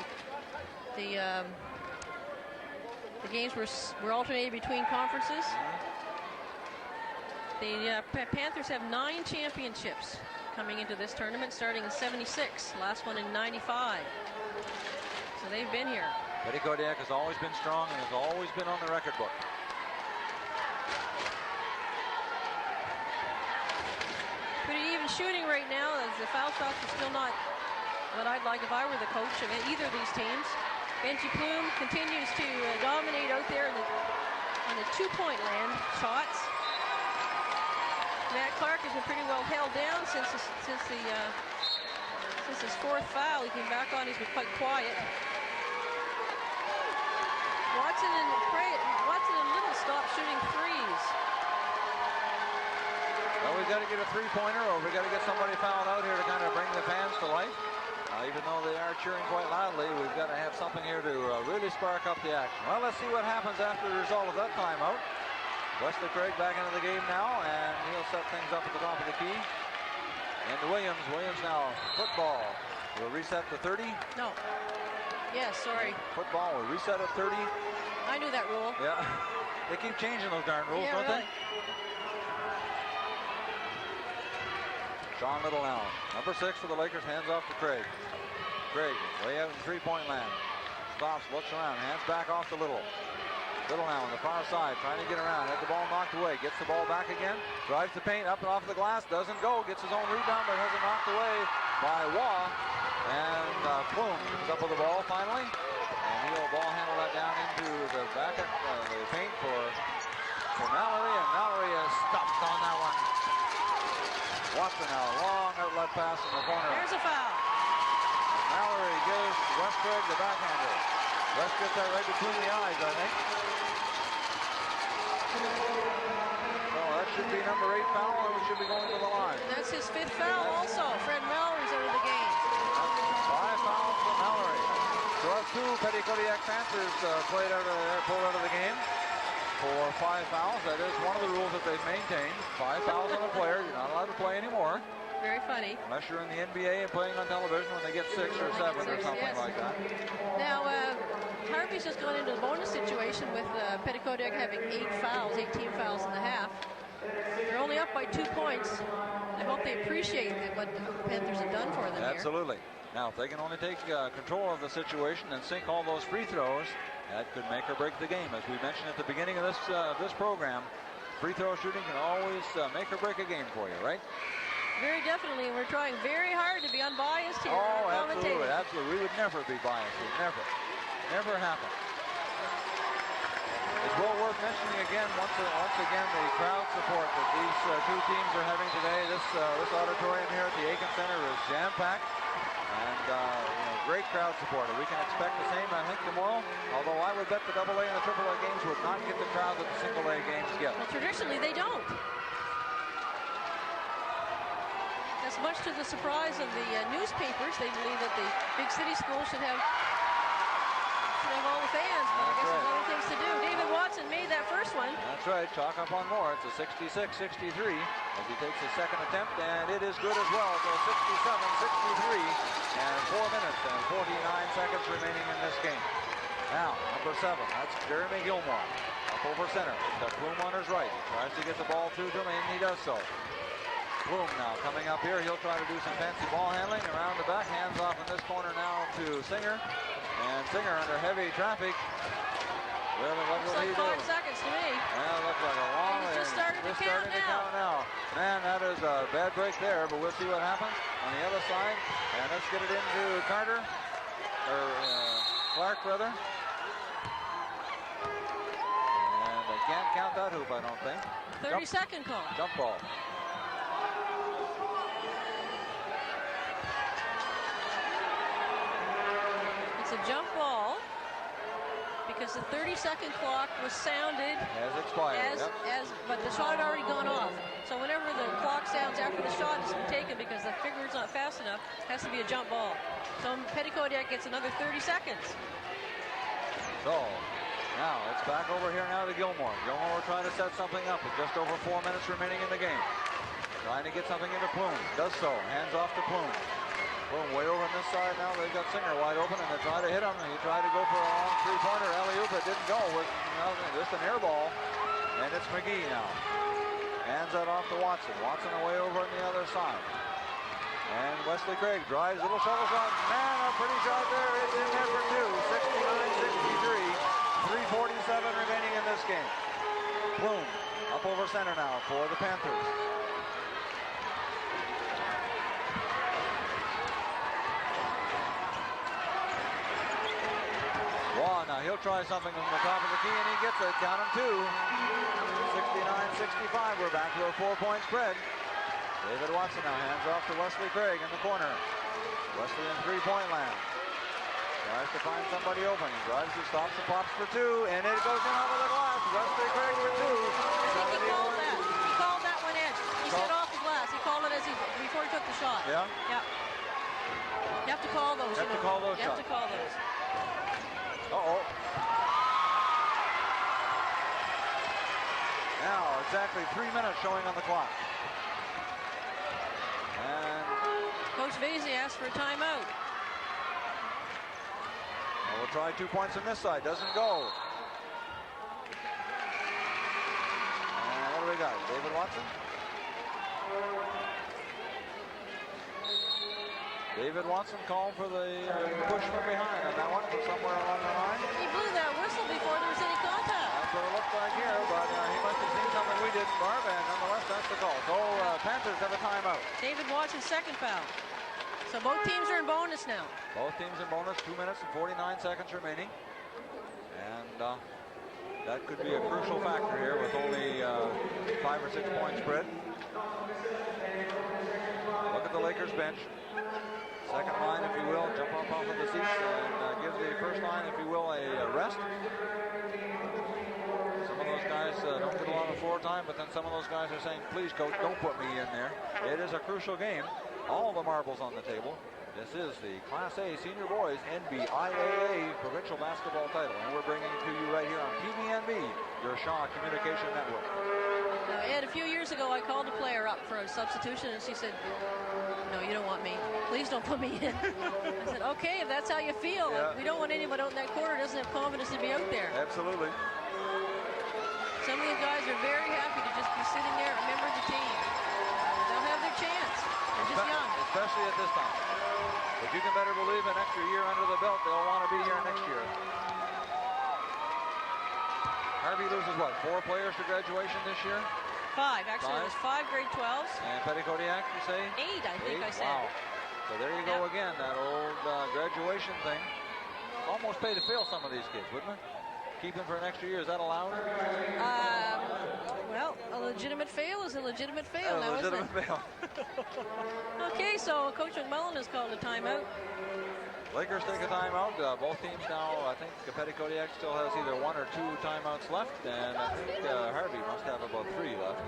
[SPEAKER 2] games were alternated between conferences. The Panthers have 9 championships coming into this tournament, starting in 76, last one in 95. So they've been here.
[SPEAKER 1] Petitcodiac has always been strong and has always been on the record book.
[SPEAKER 2] Pretty even shooting right now, as the foul shots are still not what I'd like if I were the coach of either of these teams. Benji Plume continues to dominate out there on the two-point land shots. Matt Clarke has been pretty well held down since his fourth foul. He came back on, he's been quite quiet. Watson and Little stop shooting threes.
[SPEAKER 1] Well, we've got to get a three-pointer, or we've got to get somebody fouled out here to kind of bring the fans to life. Even though they are cheering quite loudly, we've got to have something here to really spark up the action. Well, let's see what happens after the result of that timeout. Wesley Craig back into the game now, and he'll set things up at the top of the key. And Williams. Williams now football. We'll reset to 30.
[SPEAKER 2] No. Yes, sorry.
[SPEAKER 1] Football will reset at 30.
[SPEAKER 2] I knew that rule.
[SPEAKER 1] Yeah. They keep changing those darn rules,
[SPEAKER 2] yeah,
[SPEAKER 1] don't
[SPEAKER 2] really.
[SPEAKER 1] they? Shawn Little now. Number 6 for the Lakers. Hands off to Craig. Craig way out in three-point land. Stops, looks around, hands back off to Little. Little now on the far side, trying to get around. Had the ball knocked away. Gets the ball back again. Drives the paint up and off the glass. Doesn't go. Gets his own rebound, but has it knocked away by Waugh. And Plume comes up with the ball finally. And he'll ball handle that down into the back of the paint for Mallory. And Mallory is stopped on that one. Watson now, long outlet pass in the corner.
[SPEAKER 2] There's a foul.
[SPEAKER 1] And Mallory gives West Craig the backhander. West gets that right between the eyes, I think. So that should be number 8 foul, and we should be going to the line.
[SPEAKER 2] That's his 5th foul also. Fred Mallory's out of the game.
[SPEAKER 1] 5 fouls for Mallory. So that's 2 Petitcodiac Panthers pulled out of the game for 5 fouls. That is one of the rules that they've maintained. 5 fouls on a player. You're not allowed to play anymore.
[SPEAKER 2] Very funny.
[SPEAKER 1] Unless you're in the NBA and playing on television when they get 6 or 7 or something like that.
[SPEAKER 2] Now, Harvey's just gone into the bonus situation with Petitcodiac having 8 fouls, 18 fouls in the half. They're only up by 2 points. I hope they appreciate what the Panthers have done for them.
[SPEAKER 1] Absolutely. Here. Now, if they can only take control of the situation and sink all those free throws, that could make or break the game. As we mentioned at the beginning of this program, free throw shooting can always make or break a game for you, right?
[SPEAKER 2] Very definitely. We're trying very hard to be unbiased here.
[SPEAKER 1] Oh, absolutely, absolutely. We would never be biased. It would never happen. It's well worth mentioning again, once again, the crowd support that these 2 teams are having today. This auditorium here at the Aitken Centre is jam-packed, and great crowd support. We can expect the same, I think, tomorrow. Although I would bet the AA and the AAA games would not get the crowd that the single A games get.
[SPEAKER 2] Well, traditionally they don't. As much to the surprise of the newspapers, they believe that the big city schools should have all the fans, but I guess there's other things to do. David Watson made that first one.
[SPEAKER 1] That's right, chalk up on more. It's a 66-63 as he takes his second attempt, and it is good as well. So 67-63 and 4 minutes and 49 seconds remaining in this game. Now, number 7, that's Jeremy Gilmore. Up over center. He's got Plume on his right. He tries to get the ball through to him, and he does so. Plume now coming up here. He'll try to do some fancy ball handling around the back. Hands off in this corner now to Singer. And Singer under heavy traffic. Well, what will he do?
[SPEAKER 2] 5 seconds to me.
[SPEAKER 1] Well, it looks like a long way.
[SPEAKER 2] Just starting to count now.
[SPEAKER 1] Man, that is a bad break there, but we'll see what happens on the other side. And let's get it into Carter. Or Clarke, rather. And they can't count that hoop, I don't think.
[SPEAKER 2] 30-second call.
[SPEAKER 1] Jump ball.
[SPEAKER 2] It's a jump ball because the 30-second clock was sounded
[SPEAKER 1] as expired.
[SPEAKER 2] But the shot had already gone off. So whenever the clock sounds after the shot has been taken because the finger's not fast enough, it has to be a jump ball. So Petitcodiac gets another 30 seconds.
[SPEAKER 1] So now it's back over here now to Gilmore. Gilmore will try to set something up with just over 4 minutes remaining in the game. Trying to get something into Plume. Does so. Hands off to Plume. Plume way over on this side now. They've got Singer wide open and they try to hit him. He tried to go for a long three-pointer. Alley-oop, it didn't go. With just an air ball. And it's McGee now. Hands that off to Watson. Watson away over on the other side. And Wesley Craig drives, little shovel shot. Man, a pretty shot there. It's in there for two. 69-63. 3:47 remaining in this game. Plume up over center now for the Panthers. Waugh, now he'll try something from the top of the key and he gets it. Count him two. 69-65. We're back to a 4-point spread. David Watson now hands off to Wesley Craig in the corner. Wesley in three-point land. Tries to find somebody open. He drives, he stops and pops for two, and it goes in over the glass. Wesley Craig for two.
[SPEAKER 2] I think he called that. He called that one edge. He said off the glass. He called it as before he took the shot.
[SPEAKER 1] Yeah?
[SPEAKER 2] Yeah. You have to call those.
[SPEAKER 1] You have to call those shots.
[SPEAKER 2] You have to call those.
[SPEAKER 1] Uh-oh. Now, exactly 3 minutes showing on the clock. And
[SPEAKER 2] Coach Vasey asked for a timeout.
[SPEAKER 1] we'll try 2 points on this side. Doesn't go. And what do we got? David Watson? David Watson called for the push from behind on that one from somewhere along the line.
[SPEAKER 2] He blew that whistle before there was any contact.
[SPEAKER 1] That's what it looked like here, but he must have seen something we didn't, Barb, and nonetheless, that's the call. So Panthers have a timeout.
[SPEAKER 2] David Watson's second foul. So both teams are in bonus now.
[SPEAKER 1] Both teams in bonus, 2 minutes and 49 seconds remaining. And that could be a crucial factor here with only 5 or 6 point spread. Look at the Lakers bench. Second line, if you will, jump up off of the seats and give the first line, if you will, a rest. Some of those guys don't get a lot of floor time, but then some of those guys are saying, please, coach, don't put me in there. It is a crucial game. All the marbles on the table. This is the Class A Senior Boys NBIAA Provincial Basketball title, and we're bringing it to you right here on PBNB, your Shaw Communication Network.
[SPEAKER 2] Now, Ed, a few years ago, I called a player up for a substitution, and she said, no, you don't want me. Please don't put me in. I said, okay, if that's how you feel.
[SPEAKER 1] Yeah.
[SPEAKER 2] We don't want anyone out in that corner who doesn't have confidence to be out there.
[SPEAKER 1] Absolutely.
[SPEAKER 2] Some of these guys are very happy to just be sitting there and remember the team. They'll have their chance. They're just young.
[SPEAKER 1] Especially at this time. But you can better believe an extra year under the belt, they'll want to be here next year. Harvey loses what, 4 players to graduation this year?
[SPEAKER 2] 5. Actually, it was 5 grade 12s.
[SPEAKER 1] And Petticodiac, you say?
[SPEAKER 2] 8, I think
[SPEAKER 1] 8?
[SPEAKER 2] I said.
[SPEAKER 1] Wow. So there you go again, that old graduation thing. Almost pay to fail some of these kids, wouldn't it? Keep them for an extra year, is that allowed?
[SPEAKER 2] Well, a legitimate fail is a legitimate fail now,
[SPEAKER 1] isn't it? Fail.
[SPEAKER 2] Okay, so Coach McMullen has called a timeout.
[SPEAKER 1] Lakers take a timeout. Both teams now, I think Petticodiac still has either 1 or 2 timeouts left, and I think Harvey must have about 3 left.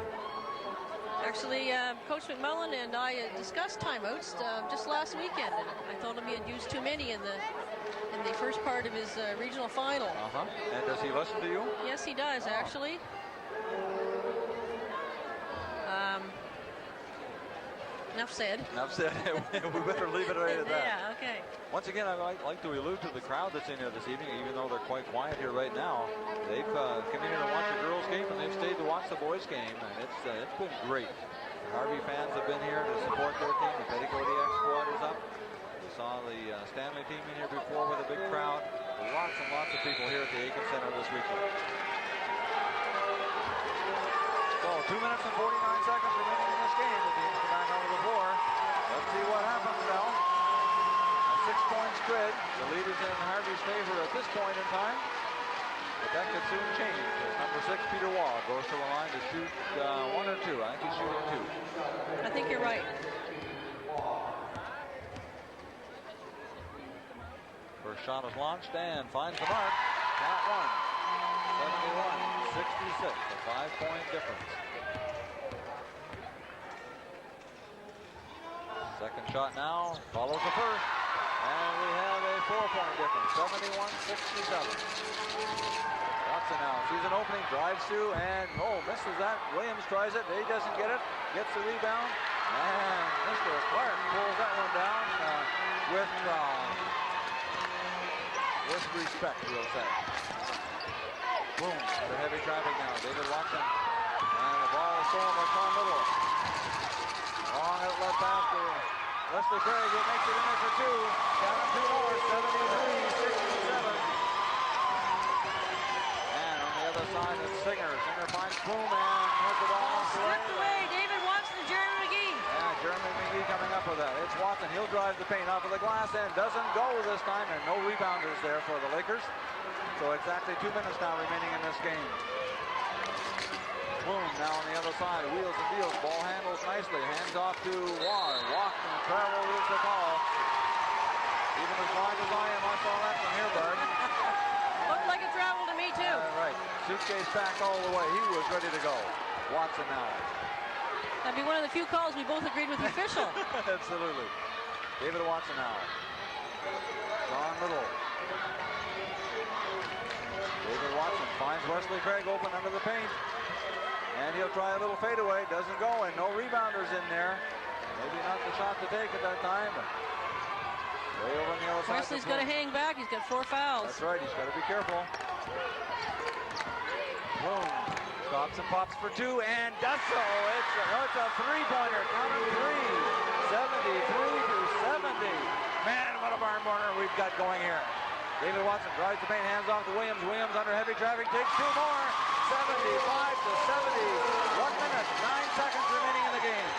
[SPEAKER 2] Actually, Coach McMullen and I discussed timeouts just last weekend, and I told him he had used too many in the first part of his regional final.
[SPEAKER 1] And does he listen to you?
[SPEAKER 2] Yes, he does, actually. Enough said.
[SPEAKER 1] Enough said. We better leave it right at that.
[SPEAKER 2] Yeah, okay.
[SPEAKER 1] Once again, I'd like to allude to the crowd that's in here this evening, even though they're quite quiet here right now. They've come in here to watch the girls' game, and they've stayed to watch the boys' game, and it's been great. The Harvey fans have been here to support their team. The Petticodiac squad is up. We saw the Stanley team in here before with a big crowd. Lots and lots of people here at the Aitken Centre this weekend. So 2 minutes and 49 seconds remaining in this game. The teams come back onto the floor. Let's see what happens now. A 6-point spread. The lead is in Harvey's favor at this point in time. But that could soon change as number 6, Peter Waugh, goes to the line to shoot 1 or 2. I think he's shooting 2.
[SPEAKER 2] I think you're right.
[SPEAKER 1] First shot is launched and finds the mark. Not one. 71-66, a 5-point difference. Second shot now follows the first, and we have a 4-point difference, 71-67. Watson now sees an opening, drives through, and misses that. Williams tries it, he doesn't get it, gets the rebound, and Mr. Clarke pulls that one down with respect, we'll say. Boom, the heavy traffic now. David Watson, and the ball is stolen by Shawn Little. Long outlet pass to Wesley Craig, who makes it in there for two. Down 2 more, 73-67. And on the other side, it's Singer. Singer finds Plume and has the ball off the
[SPEAKER 2] Slipped away. David Watson and Jeremy McGee.
[SPEAKER 1] Yeah, Jeremy McGee coming up with that. It's Watson. He'll drive the paint off of the glass and doesn't go this time, and no rebounders there for the Lakers. So exactly 2 minutes now remaining in this game. Plume now on the other side, wheels and deals, ball handles nicely, hands off to Waugh. Walk and travel is the call. Even as blind as I am, I saw that from here, Bart.
[SPEAKER 2] Looked like a travel to me too.
[SPEAKER 1] Right, suitcase packed all the way. He was ready to go. Watson now.
[SPEAKER 2] That'd be one of the few calls we both agreed with the official.
[SPEAKER 1] Absolutely. David Watson now. Shawn Little. David Watson finds Wesley Craig open under the paint. And he'll try a little fadeaway. Doesn't go, and no rebounders in there. Maybe not the shot to take at that time, but way over on the other side.
[SPEAKER 2] Wesley's got to hang back. He's got 4 fouls.
[SPEAKER 1] That's right. He's got to be careful. Boom. Stops and pops for 2, and does so. It's a three-pointer. Count of 3. 73-70. Man, what a barn burner we've got going here. David Watson drives the paint, hands off to Williams. Williams under heavy traffic, takes 2 more. 75-70. 1 minute, 9 seconds remaining in the game.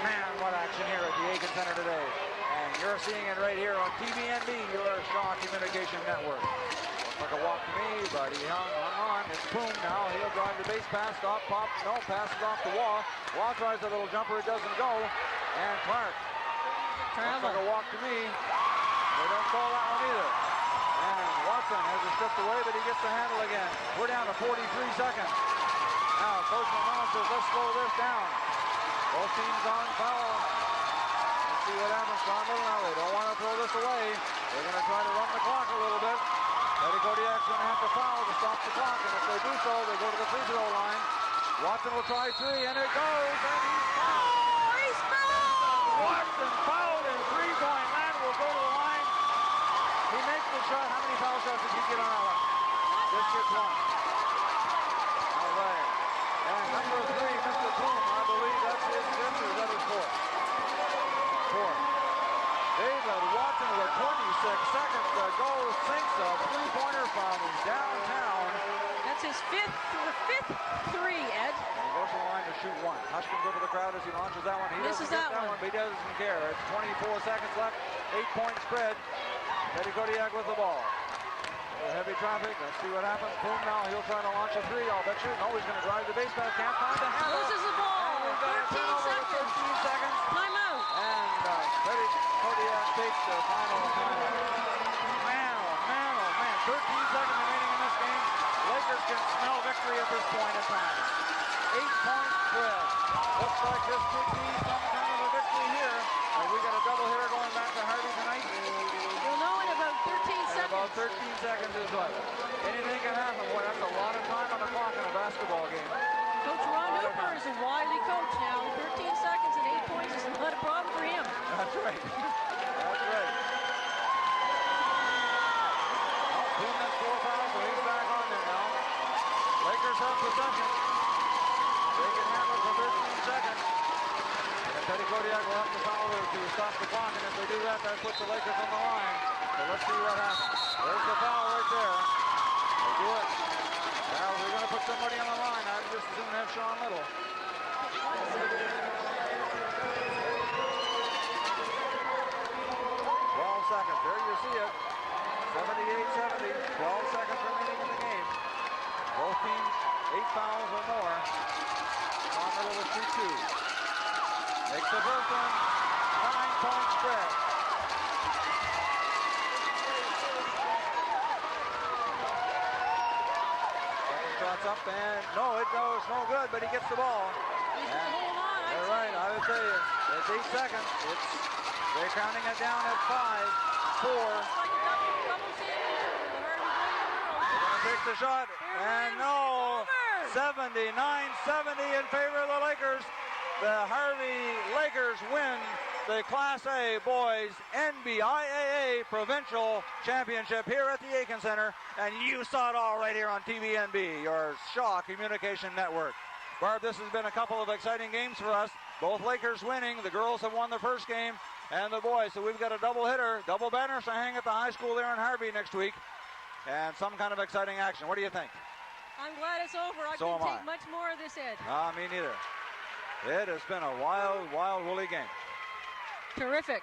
[SPEAKER 1] Man, what action here at the Aitken Centre today. And you're seeing it right here on TVNB, your Shaw Communication Network. Looks like a walk to me, but he hung on. It's Plume now. He'll drive the base pass, stop, pop. No, passes off to Waugh. Waugh tries a little jumper. It doesn't go. And Clarke. Looks like a walk to me. They don't call that one either. And Watson has it stripped away, but he gets the handle again. We're down to 43 seconds. Now, Coach McMahon says, let's slow this down. Both teams on foul. Let's see what happens. Shawn Little now, they don't want to throw this away. They're going to try to run the clock a little bit. Eddie Kodiak's going to have to foul to stop the clock, and if they do so, they go to the free throw line. Watson will try 3, and it goes, and he's fouled.
[SPEAKER 2] Oh, he's fouled!
[SPEAKER 1] Watson fouled, and 3-point land will go to the line. He makes the shot. How many foul shots did he get on that one? Just gets 1. All right. And number 3, Mr. Plume, I believe that's his 5th, or is that his 4th? 4th. David Watson with 26 seconds to go sinks a 3-pointer from downtown.
[SPEAKER 2] That's his 5th 3, Ed.
[SPEAKER 1] And he goes to the line to shoot 1. Hushkins over the crowd as he launches that one. He
[SPEAKER 2] Misses
[SPEAKER 1] doesn't get
[SPEAKER 2] that one.
[SPEAKER 1] but he doesn't care. It's 24 seconds left. 8-point spread. Eddie Kodiak with the ball. Heavy traffic. Let's see what happens. Plume now. He'll try to launch a 3. I'll bet you. No, he's going to drive the base pass. Can't find the handle.
[SPEAKER 2] Loses the ball.
[SPEAKER 1] And we've got a
[SPEAKER 2] 13
[SPEAKER 1] turnover with
[SPEAKER 2] seconds.
[SPEAKER 1] 13 seconds.
[SPEAKER 2] Timeout.
[SPEAKER 1] And Eddie Kodiak takes the final timeout. Man, oh man, oh man. 13 seconds remaining in this game. Lakers can smell victory at this point in time. 8-point spread. Looks like this could be some kind of a victory here. We got a double hitter going back to Harvey tonight.
[SPEAKER 2] We'll know in about 13 seconds.
[SPEAKER 1] About 13 seconds is what? Anything can happen. Boy, that's a lot of time on the clock in a basketball game.
[SPEAKER 2] Coach Ron Hooper is a wily coach now. 13 seconds and 8 points is not a problem for him.
[SPEAKER 1] That's right. That's right. Plume has 4 fouls, so he's back on there now. Lakers have possession. They can handle it for 13 seconds. And Eddie Kodiak will have to foul to stop the clock, and if they do that, that puts the Lakers on the line. So let's see what happens. There's the foul right there. They do it. Now we're going to put somebody on the line. I'd just as soon have Shawn Little. 12 seconds. There you see it. 78-70. 12 seconds remaining in the game. Both teams 8 fouls or more. Shawn Little with 2-2. Makes the first one. 9-point spread. Second shot's up and no, it goes no good, but he gets the ball.
[SPEAKER 2] Hold on.
[SPEAKER 1] They're right. I would say it's 8 seconds. They're counting it down at 5. 4.
[SPEAKER 2] Like a double championship for the Harvey Williams girls.
[SPEAKER 1] Takes the shot, and no, 79-70 in favor of the Lakers. The Harvey Lakers win the Class A Boys NBIAA Provincial Championship here at the Aitken Centre, and you saw it all right here on TVNB, your Shaw Communication Network. Barb, this has been a couple of exciting games for us. Both Lakers winning. The girls have won their first game, and the boys. So we've got a double hitter, double banners to hang at the high school there in Harvey next week, and some kind of exciting action. What do you think?
[SPEAKER 2] I'm glad it's over. I
[SPEAKER 1] So
[SPEAKER 2] couldn't
[SPEAKER 1] am
[SPEAKER 2] take much more of this, Ed.
[SPEAKER 1] Me neither. It has been a wild, wild, woolly game.
[SPEAKER 2] Terrific.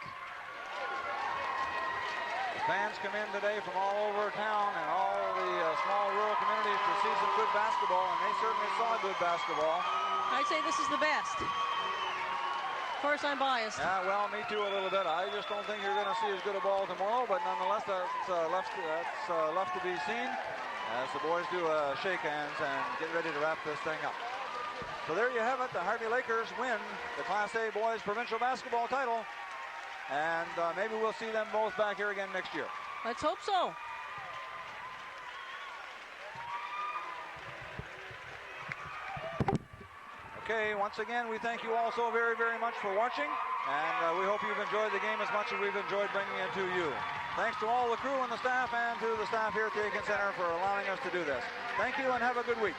[SPEAKER 1] Fans come in today from all over town and all the small rural communities to see some good basketball, and they certainly saw good basketball.
[SPEAKER 2] I'd say this is the best. Of course, I'm biased.
[SPEAKER 1] Yeah, well, me too a little bit. I just don't think you're going to see as good a ball tomorrow, but nonetheless, that's left to be seen as the boys do shake hands and get ready to wrap this thing up. So there you have it. The Harvey Lakers win the Class A Boys Provincial Basketball title, and maybe we'll see them both back here again next year.
[SPEAKER 2] Let's hope so.
[SPEAKER 1] Okay, once again, we thank you all so very, very much for watching, and we hope you've enjoyed the game as much as we've enjoyed bringing it to you. Thanks to all the crew and the staff, and to the staff here at the Aitken Centre for allowing us to do this. Thank you, and have a good week.